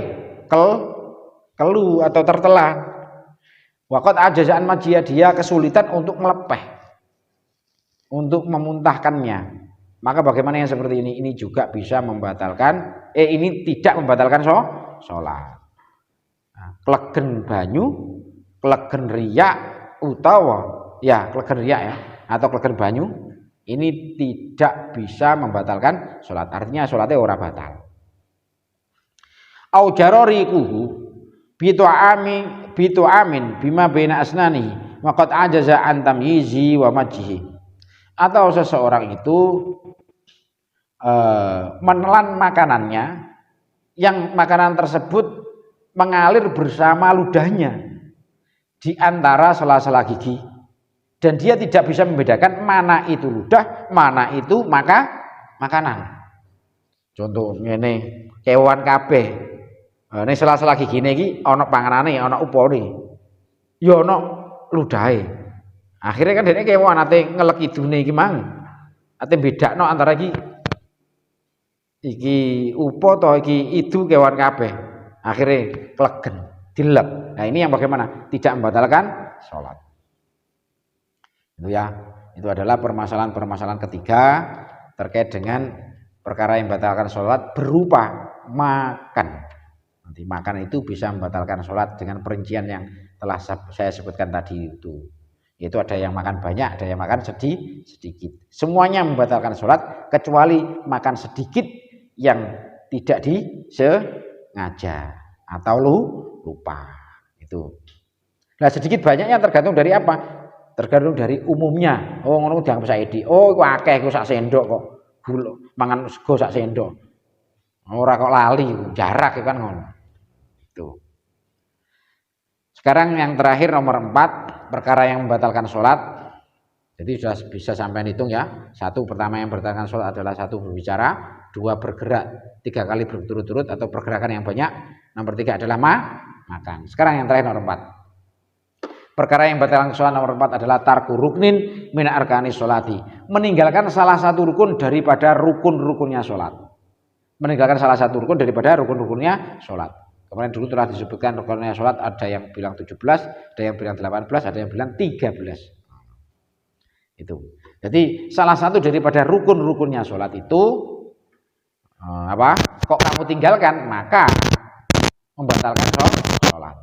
kelu atau tertelan. Waqat ajazaan majia, dia kesulitan untuk melepeh, untuk memuntahkannya. Maka bagaimana yang seperti ini? Ini juga bisa membatalkan, ini tidak membatalkan sholat. Nah, klegen banyu, klegen riak utawa ya klegen riak ya atau klegen banyu ini tidak bisa membatalkan sholat. Artinya sholatnya ora batal. Au jarorikuhu bitu amin bima baina asnani waqad ajaza an tamyizi wa majhi. Atau seseorang itu menelan makanannya yang makanan tersebut mengalir bersama ludahnya di antara sela-sela gigi dan dia tidak bisa membedakan mana itu ludah, mana itu makanan. Contoh ngene, kewan kabeh. Nek sela-sela gigine iki ana panganane, ana upane. Ya ana ludahe. Akhirnya kan dene kewan ate ngelek idune iki mang. Ate bedakno antara iki upo to iki idu kewan kabeh. Akhirnya klegen, dilep. Nah, ini yang bagaimana? Tidak membatalkan sholat. Itu ya. Itu adalah permasalahan-permasalahan ketiga terkait dengan perkara yang membatalkan sholat berupa makan. Nanti makan itu bisa membatalkan sholat dengan perincian yang telah saya sebutkan tadi itu. Yaitu ada yang makan banyak, ada yang makan sedikit. Semuanya membatalkan sholat kecuali makan sedikit yang tidak disengaja atau lupa. Itu. Nah sedikit banyaknya tergantung dari apa? Tergantung dari umumnya. Oh ngono dianggap saiki. Oh iku akeh iku sak sendok kok. Gula mangan sego sak sendok. Ora kok lali, jarak kan ngono. Itu. Sekarang yang terakhir nomor 4, perkara yang membatalkan sholat. Jadi sudah bisa sampai hitung ya. Satu, pertama yang membatalkan sholat adalah satu berbicara, dua bergerak, 3 kali berturut-turut atau pergerakan yang banyak. Nomor 3 adalah makan. Sekarang yang terakhir nomor 4. Perkara yang membatalkan sholat nomor 4 adalah tarku ruknin min arkani sholati. Meninggalkan salah satu rukun daripada rukun-rukunnya sholat. Meninggalkan salah satu rukun daripada rukun-rukunnya sholat. Kemarin dulu telah disebutkan rukunnya sholat, ada yang bilang 17, ada yang bilang 18, ada yang bilang 13. Itu. Jadi salah satu daripada rukun-rukunnya sholat itu kok kamu tinggalkan, maka membatalkan sholat.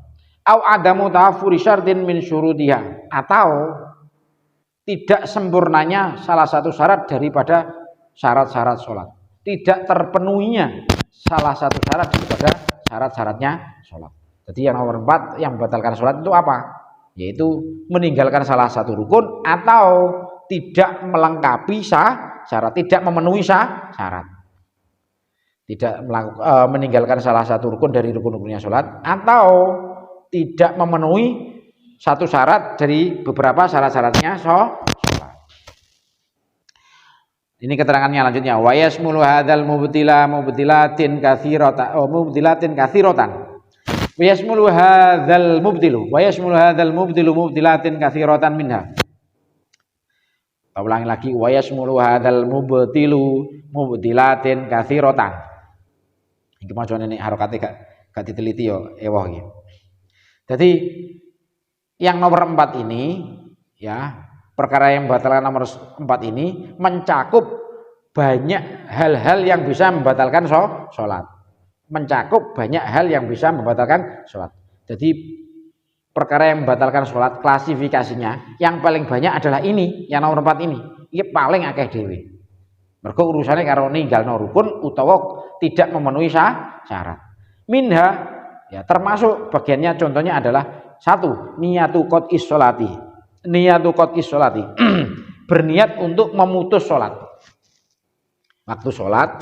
Au adamu ta'affuri syartin min syurutiha, atau tidak sempurnanya salah satu syarat daripada syarat-syarat sholat. Tidak terpenuhinya salah satu syarat daripada syarat-syaratnya sholat. Jadi yang nomor 4 yang membatalkan sholat itu apa? Yaitu meninggalkan salah satu rukun atau tidak melengkapi syarat, tidak memenuhi syarat. Tidak meninggalkan salah satu rukun dari rukun-rukunnya sholat atau tidak memenuhi satu syarat dari beberapa syarat-syaratnya sholat. Ini keterangannya lanjutnya. Wa yasmulu hadzal mubtilatin katsiratan Wa yasmulu hadzal mubtilu mubtilatin katsiratan minha. Kita ulangi lagi. Wa yasmulu hadzal mubtilu mubtilatin katsiratan. Iki macane nek harokate gak diteliti yo ewoh iki. Jadi yang nomor 4 ini ya, perkara yang membatalkan nomor 4 ini mencakup banyak hal-hal yang bisa membatalkan sholat. Mencakup banyak hal yang bisa membatalkan sholat. Jadi perkara yang membatalkan sholat klasifikasinya yang paling banyak adalah ini, yang nomor 4 ini. Ini paling akeh dhewe. Mergo urusannya karo ninggalno rukun utawa tidak memenuhi syarat. Minha ya termasuk bagiannya, contohnya adalah 1, niyatu qot'is sholati. Niyatu qot'is sholati. Berniat untuk memutus sholat. Waktu sholat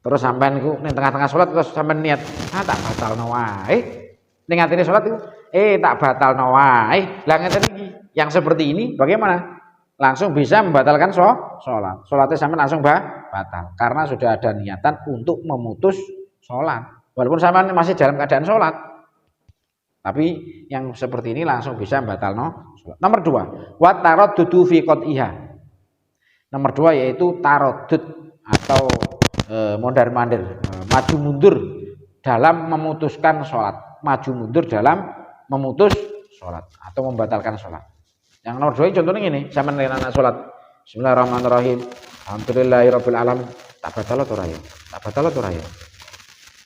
terus sampean niku ning tengah-tengah sholat terus sampean niat, tak batalno wae. Ning atine sholat itu tak batalno wae. Lah ngeten iki, yang seperti ini bagaimana? langsung bisa membatalkan sholat. Sholatnya sampai langsung batal karena sudah ada niatan untuk memutus sholat. Walaupun sama masih dalam keadaan sholat, tapi yang seperti ini langsung bisa membatalkan sholat. Nomor 2, wa taraddudu fi qad'iha. Nomor 2 yaitu taradud atau mondar-mandir, maju mundur dalam memutuskan sholat, maju mundur dalam memutus sholat atau membatalkan sholat. Yang nomor 2 contohnya ini, sama dengan anak sholat. Bismillahirrahmanirrahim. Alhamdulillahirabbil alamin. Tak batal atau ora ya? Tak batal atau ora ya?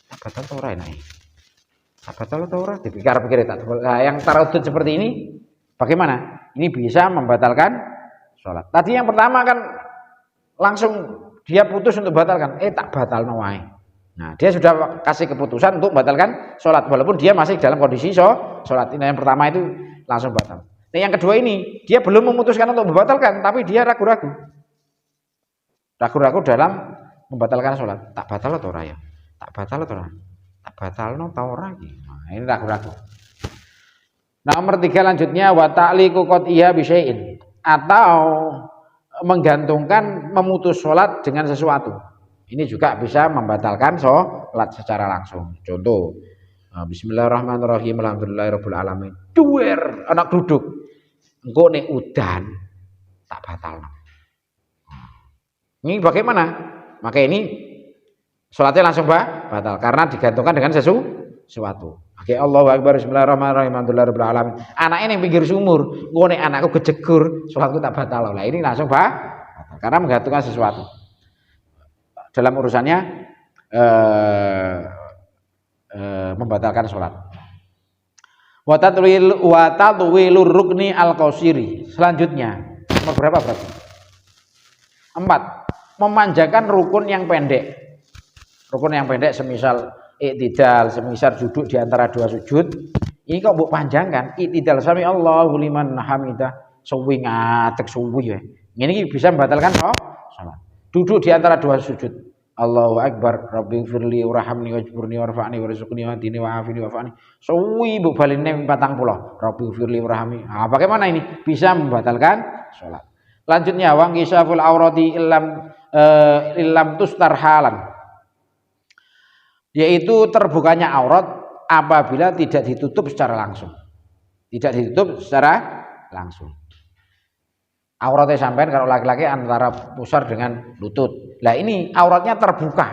Tak batal atau ora ini? Tak batal atau ora? Dipikir-pikir tak. Nah, yang taradud seperti ini bagaimana? Ini bisa membatalkan sholat. Tadi yang pertama kan langsung dia putus untuk batalkan. Tak batal wae. Nah, dia sudah kasih keputusan untuk membatalkan sholat walaupun dia masih dalam kondisi sholat. Ini yang pertama itu langsung batal. Nah, yang kedua ini dia belum memutuskan untuk membatalkan, tapi dia ragu-ragu dalam membatalkan sholat. Tak batal atau ora ya? Tak batal atau ora? Tak batal atau ora? Nah, ini ragu-ragu. Nah, nomor 3 lanjutnya wa ta'liqu qad'iha bi syai'in, atau menggantungkan memutus sholat dengan sesuatu. Ini juga bisa membatalkan sholat secara langsung. Contoh, Bismillahirrahmanirrahim, alhamdulillahirabbil alamin. Duer anak duduk. Engko nek udan tak batal. Ini bagaimana? Maka ini sholatnya langsung batal karena digantungkan dengan sesuatu. Oke, Allahu Akbar, Bismillahirrahmanirrahim, alhamdulillahirabbil alamin. Anaknya yang pinggir sumur, engko nek anakku kejegur, sholatku tak batal. Lah ini langsung batal karena menggantungkan sesuatu. Dalam urusannya membatalkan sholat. Wa tatwilur rukni al-qasiri. Selanjutnya, nomor berapa berarti? 4. Memanjakan rukun yang pendek. Rukun yang pendek semisal i'tidal, semisal duduk di antara 2 sujud. Ini kok mbok panjangkan? I'tidal sami Allahu liman hamidah, suwi ngatek suwi ya. Ini bisa membatalkan sholat. Duduk di antara 2 sujud. Allahu Akbar, Rabbighfirli warhamni wajburni warfa'ni warzuqni wahdini wa'afini wa'fa'ni. Suwi mbok baline 40. Rabbighfirli warhamni. Nah, bagaimana ini? Bisa membatalkan sholat. Lanjutnya wa ngisaful aurati illam tustar halan. Yaitu terbukanya aurat apabila tidak ditutup secara langsung. Tidak ditutup secara langsung. Auratnya sampean kalau laki-laki antara pusar dengan lutut. Lah ini auratnya terbuka.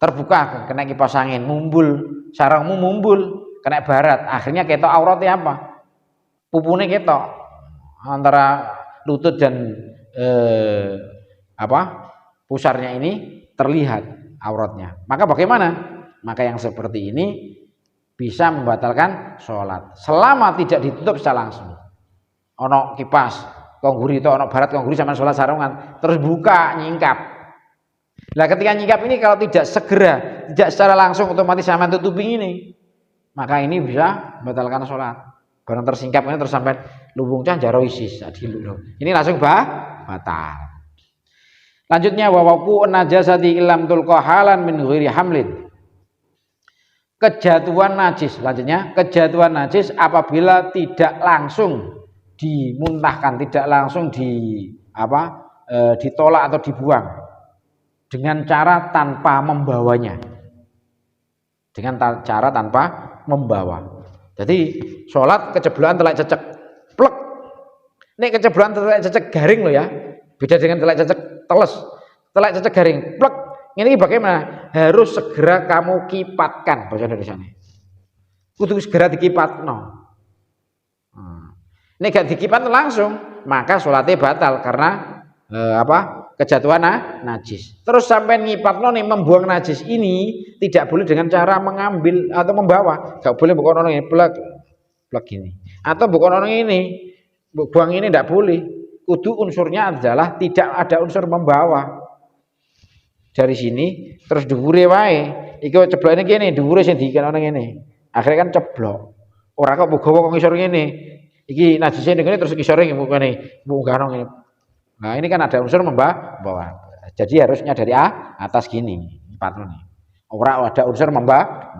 Terbuka kena kipas angin, mumbul, sarangmu mumbul, kena barat. Akhirnya ketok auratnya apa? Pupune ketok antara lutut dan pusarnya ini terlihat auratnya. Maka bagaimana? Maka yang seperti ini bisa membatalkan sholat selama tidak ditutup secara langsung. Ono kipas kongguri itu ono barat kongguri sama sholat sarungan terus buka nyingkap. Nah ketika nyingkap ini kalau tidak segera, tidak secara langsung otomatis sama tutupi ini, maka ini bisa membatalkan sholat. Barang tersingkap ini terus sampai lubung jaro isis ini langsung batal. Lanjutnya wawaku najasati ilam tulqa halan min ghairi hamlin. Kejatuhan najis, lanjutnya kejatuhan najis apabila tidak langsung dimuntahkan, tidak langsung ditolak atau dibuang dengan cara tanpa membawanya. Dengan cara tanpa membawa. Jadi sholat kecebloan telak cecek plek. Nek kecebloan telak cecek garing loh ya. Beda dengan telak cecek teles. Telak cecek garing plek. Ini bagaimana? Harus segera kamu kipatkan bahasa Indonesianya. Kudu segera dikipatno. Nek gak dikipat langsung, maka sholatnya batal karena kejatuhan najis. Terus sampai ngipatno nih membuang najis ini tidak boleh dengan cara mengambil atau membawa. Gak boleh bukan orang ini plek gini. Atau bukan orang ini buang ini tidak boleh. Kudu unsurnya adalah tidak ada unsur membawa. Dari sini terus dhuwure wae. Iki ceblokne kene, dhuwure sing diikan orang ini. Akhirnya kan ceblok. Ora kok mbok gawa kok ngisor ngene. Iki najisnya ini terus kisore ngene munggahno ngene. Nah, ini kan ada unsur membawa. Jadi harusnya dari atas gini, patron nih. Ora ada unsur membawa.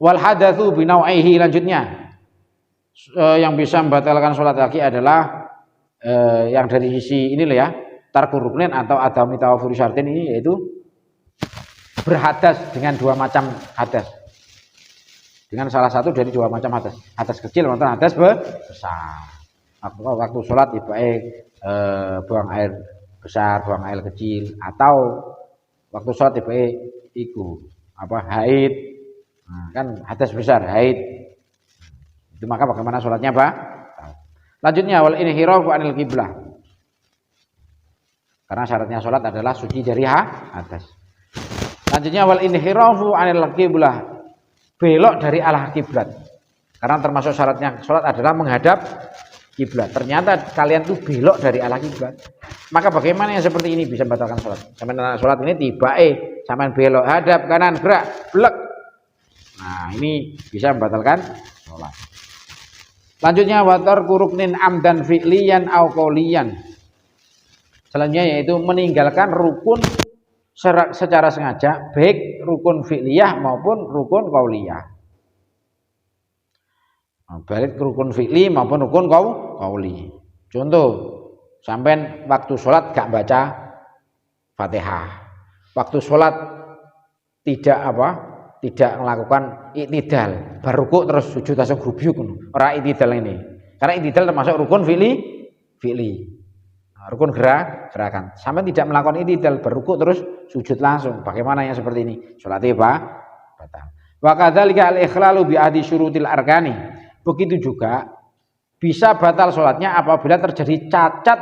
Wal hadatsu binau'ihi, lanjutnya yang bisa membatalkan sholat lagi adalah yang dari sisi ini loh ya, tarku ruknin atau adami tawafuri syartin ini yaitu berhadas dengan dua macam hadas. Dengan salah satu dari dua macam hadas. Hadas kecil maupun hadas besar. Waktu sholat baik buang air besar, buang air kecil, atau waktu sholat baik haid. Nah, kan hadas besar, haid. Itu maka bagaimana sholatnya, Pak? Lanjutnya wal inhirafu anil qiblah. Karena syaratnya sholat adalah suci dari hadas. Lanjutnya wal inhirafu anil qiblah. Belok dari arah kiblat. Karena termasuk syaratnya sholat adalah menghadap kiblat. Ternyata kalian tuh belok dari arah kiblat. Maka bagaimana yang seperti ini bisa membatalkan sholat? Sampai sholat ini sampai belok hadap kanan gerak blek. Nah ini bisa membatalkan sholat. Lanjutnya watar kuruknin amdan fi'liyan au qauliyan. Selanjutnya yaitu meninggalkan rukun secara sengaja, baik rukun fi'liyah maupun rukun qauliyah. Baik rukun fi'li maupun rukun qauli. Contoh, sampai waktu sholat gak baca Fatihah. Waktu sholat tidak melakukan i'tidal, barukuk terus sujud langsung grubyuk. Ora i'tidal ini. Karena i'tidal termasuk rukun fi'li. Rukun gerakan. Sampai tidak melakukan i'tidal, barukuk terus sujud langsung. Bagaimana yang seperti ini? Salatnya batal. Wa kadzalika al-ikhlalu bi ahdi syurutil arkani. Begitu juga bisa batal sholatnya apabila terjadi cacat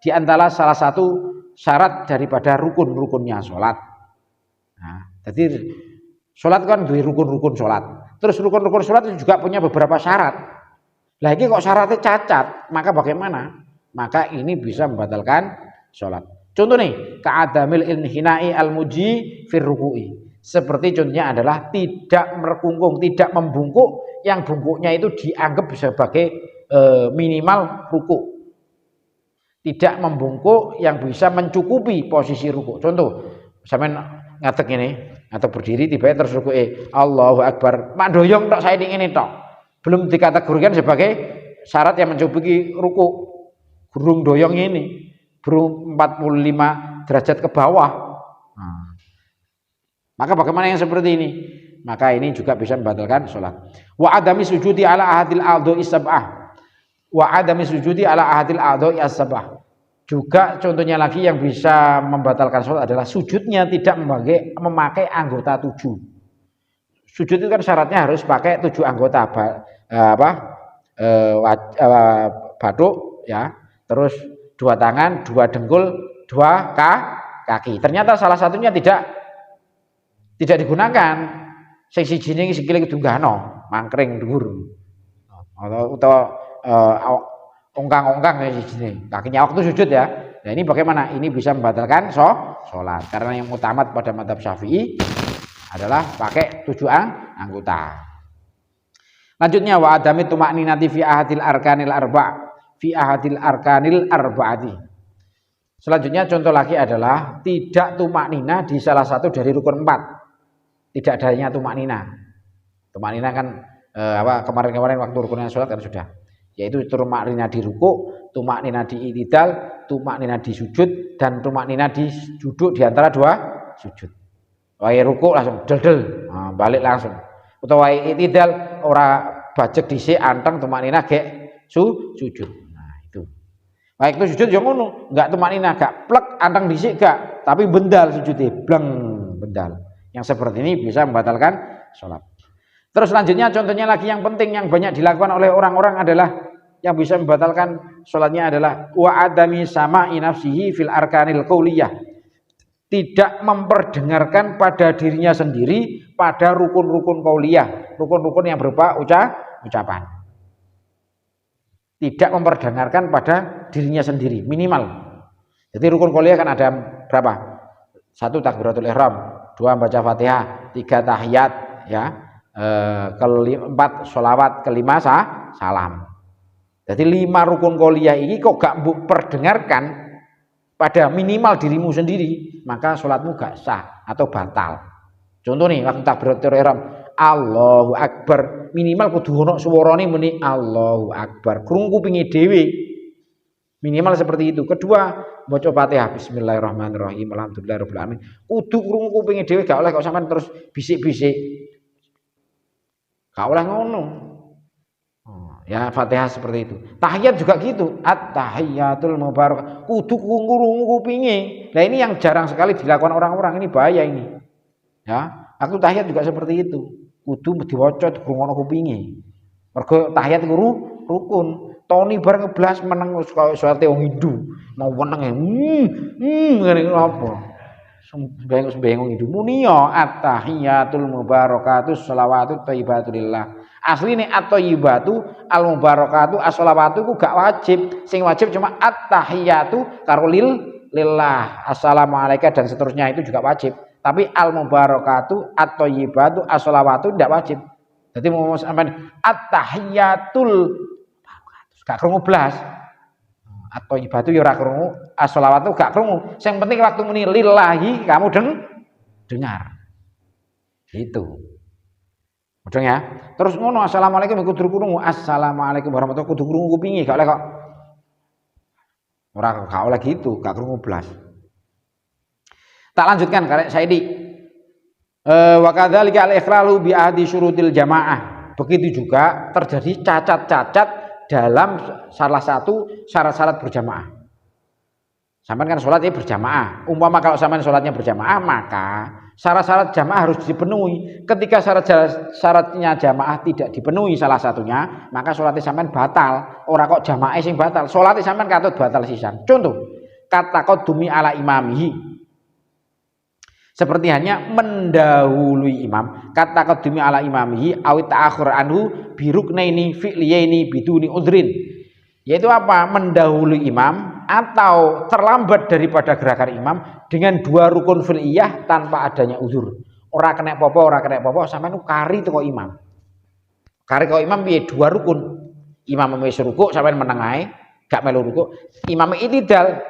di antara salah satu syarat daripada rukun-rukunnya sholat. Nah, jadi sholat kan dua rukun-rukun sholat. Terus rukun-rukun sholat itu juga punya beberapa syarat. Lagi kok syaratnya cacat, maka bagaimana? Maka ini bisa membatalkan sholat. Contoh nih, ka'adamil inhina'i al-muji fir ruku'i. Seperti contohnya adalah tidak merkungkung, tidak membungkuk, yang bungkuknya itu dianggap sebagai minimal ruku. Tidak membungkuk yang bisa mencukupi posisi ruku. Contoh, sampean ngatek ini, atau berdiri tiba-tiba terus ruku Allahu Akbar. Mak doyong tok saya ini tok. Belum dikategorikan sebagai syarat yang mencukupi ruku. Burung doyong ini, burung 45 derajat ke bawah. Nah, maka bagaimana yang seperti ini? Maka ini juga bisa membatalkan sholat. Wa adami sujudi ala ahadil a'dha'i sab'ah. Wa adami sujudi ala ahadil a'dha'i as-sab'ah. Juga contohnya lagi yang bisa membatalkan sholat adalah sujudnya tidak memakai anggota 7. Sujud itu kan syaratnya harus pakai 7 anggota, batuk ya. Terus 2 tangan, 2 dengkul, 2 kaki. Ternyata salah satunya tidak digunakan. Sing siji niki sikile kedunggahno, mangkring dhuwur. Utawa ongkang-ongkang ya sijine. Kakinya waktu sujud ya. Nah, ini bagaimana? Ini bisa membatalkan sholat. Karena yang utama pada mazhab Syafi'i adalah pakai 7 anggota. Lanjutnya wa adami tumakninati fi ahadil arkanil arba'ati. Selanjutnya contoh lagi adalah tidak tumaknina di salah satu dari rukun 4. Tidak adanya tumaknina. Tumaknina kan kemarin-kemarin waktu rukunnya sholat kan sudah. Yaitu tumaknina di ruku, tumaknina di i'tidal, tumaknina di sujud, dan tumaknina di duduk di antara 2 sujud. Wae ruku langsung del, balik langsung. Utawa wae i'tidal ora bajek dhisik anteng tumaknina gek sujud. Nah, itu. Baik itu sujud yang ngono, enggak tumaknina, gak plek anteng dhisik gak, tapi bendal sujudnya, bleng bendal. Yang seperti ini bisa membatalkan sholat. Terus selanjutnya contohnya lagi yang penting yang banyak dilakukan oleh orang-orang adalah yang bisa membatalkan sholatnya adalah wa adami sama'i nafsihi fil arkanil qauliyah. Tidak memperdengarkan pada dirinya sendiri pada rukun-rukun qauliyah, rukun-rukun yang berupa ucapan. Tidak memperdengarkan pada dirinya sendiri minimal. Jadi rukun qauliyah kan ada berapa? 1 takbiratul ihram, 2 baca Fatihah, 3 tahiyat ya, 4 sholawat, 5 salam. Jadi 5 rukun qauliyah ini kok gak perdengarkan pada minimal dirimu sendiri, maka sholatmu gak sah atau batal. Contoh nih waktu takbiratul ihram, Allahu Akbar, minimal kudu ono suarane muni Allahu Akbar. Krungu kupinge dhewe. Minimal seperti itu. Kedua, maca Fatihah bismillahirrahmanirrahim alhamdulillahirabbil alamin. Kudu krungu kupinge dhewe gak oleh kok sampean terus bisik-bisik. Gak oleh ngono. Ya Fatihah seperti itu. Tahiyat juga gitu. At-tahiyatul mubarak. Kudu krungu kupinge. Nah ini yang jarang sekali dilakukan orang-orang, ini bahaya ini. Ya, aku tahiyat juga seperti itu. Kudu diwaca dikrungono kupinge. Mergo tahiyat iku rukun. Toni bareng ngeblas meneng kaya salate wong Hindu. Mau meneng ngene apa? Sembayang Hindu muni ya at-tahiyatul mubarakatuh shalawatut thayyibatulillah. Asline at-thayyibatu al-mubarakatu as-shalawatu ku gak wajib. Sing wajib cuma at-tahiyatu karo lillah. Assalamualaikum dan seterusnya itu juga wajib. Tapi al-mubarakatu at-thayyibatu as-shalawatu tidak wajib. Jadi mau sampean at-tahiyatul gak krungu blas. At-thayyibatu ya ora krungu, as-shalawatu gak krungu. Yang penting waktu muni lillahi kamu dengar. Itu. Mudeng ya. Terus ngono assalamualaikum kudu krungu, assalamualaikum warahmatullahi kudu krungu kupinge gak oleh kok. Ora gak oleh gitu, gak krungu blas. Tak lanjutkan karek Saidi. Wa kadzalika al-ikhlalu bi ahdi syurutil jamaah. Begitu juga terjadi cacat-cacat dalam salah satu syarat-syarat berjamaah. Sampean kan sholat berjamaah. Umpama kalau sampean sholatnya berjamaah, maka syarat-syarat jamaah harus dipenuhi. Ketika syaratnya jamaah tidak dipenuhi salah satunya, maka sholatnya sampean batal. Ora kok jamaah sing batal, sholatnya sampean katut batal sisan. Contoh, kata qadumi ala imamihi. Seperti hanya mendahului imam, kata qadumi ala imamihi awit ta'akhur anhu biruknaini fi'liyaini biduni udhrin. Yaitu apa? Mendahului imam atau terlambat daripada gerakan imam dengan dua rukun fi'liyah tanpa adanya uzur. Ora kena popo sampean kari teko imam. Kari teko imam piye? Dua rukun. Imam wis rukuk sampean meneng ae, gak melu rukuk. Imam itidal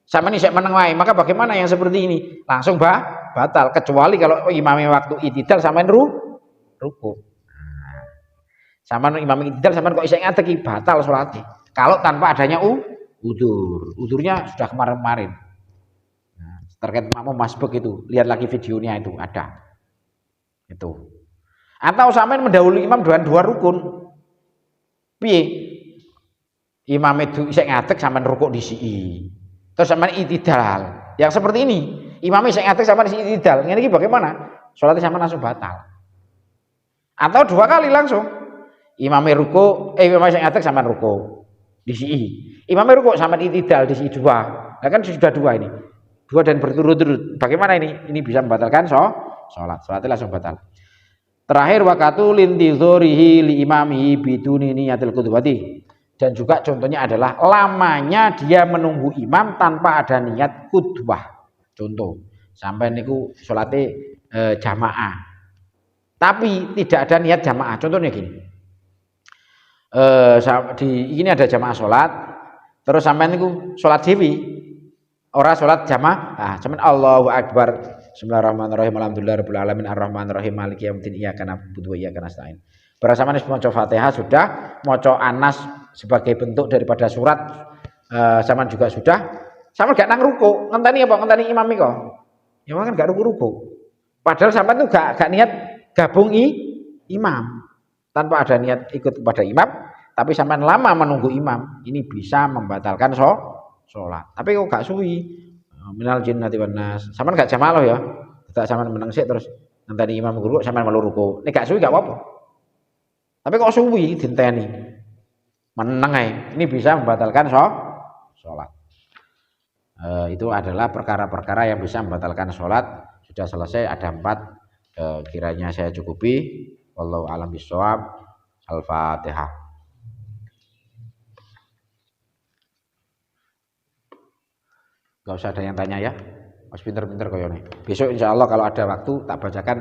sampean isih meneng wae. Maka bagaimana yang seperti ini? Langsung batal kecuali kalau imamnya waktu itidal sampean rukuk. Sampean imam itidal sampean kok isih ngadeg batal salatnya. Kalau tanpa adanya udzur. Udzurnya sudah kemarin-kemarin. Nah, terkait makmum masbuk itu, lihat lagi videonya itu ada. Itu. Atau sampean mendahului imam dengan dua rukun. Piye? Imam itu isih ngadeg sampean rukuk disiki. Terus sampean itidal. Yang seperti ini, imamnya isih ngadeg sampean itidal. Ngene iki bagaimana? Salatnya sampean langsung batal. Atau dua kali langsung. Imamnya ruko, imamnya yang ngadeg sampean ruko disii. Imamnya ruko sampean itidal disii dua. Nah kan sudah dua ini. Dua dan berturut-turut. Bagaimana ini? Ini bisa membatalkan sholat. Sholatnya langsung batal. Terakhir wakatu lintizorihi li imamihi biduni niyatil qudwati. Dan juga contohnya adalah lamanya dia menunggu imam tanpa ada niat qudwah. Contoh, sampai niku sholatnya jamaah. Tapi tidak ada niat jamaah. Contohnya gini. Ini ada jamaah sholat, terus sampai niku sholat dewi, ora sholat jamaah, sampai Allahu Akbar, Bismillahirrahmanirrahim, alhamdulillahirabbil alamin, arrahmanirrahim, maliki yaumiddin, iyyaka na'budu wa iyyaka nasta'in. Bersamaan maca Fatihah sudah, maca Anas sebagai bentuk daripada surat, sampean juga sudah, sampean gak nang ruku, ngenteni apa? Ngenteni imam iko. Ya kan gak ruku. Padahal sampean tuh gak niat gabung imam. Tanpa ada niat ikut kepada imam, tapi sampai lama menunggu imam, ini bisa membatalkan sholat. Tapi kok gak suwi, minal jinnati wan nas, sampean gak jamaah ya, tidak sampean meneng sik terus ngenteni imam guru, sampean melu ruku, nek gak suwi gak apa-apa. Tapi kok suwi dinteni, meneng ae, ini bisa membatalkan sholat. Itu adalah perkara-perkara yang bisa membatalkan sholat. Sudah selesai, ada 4, kiranya saya cukupi. Wallahu a'lam bishawab. Al-Fatihah. Gak usah ada yang tanya ya. Mas pinter-pinter koyone. Besok insya Allah kalau ada waktu tak bacakan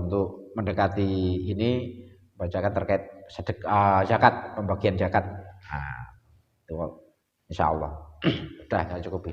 untuk mendekati ini, bacakan terkait zakat, pembagian zakat. Nah, itu insya Allah. Udah, saya cukupi.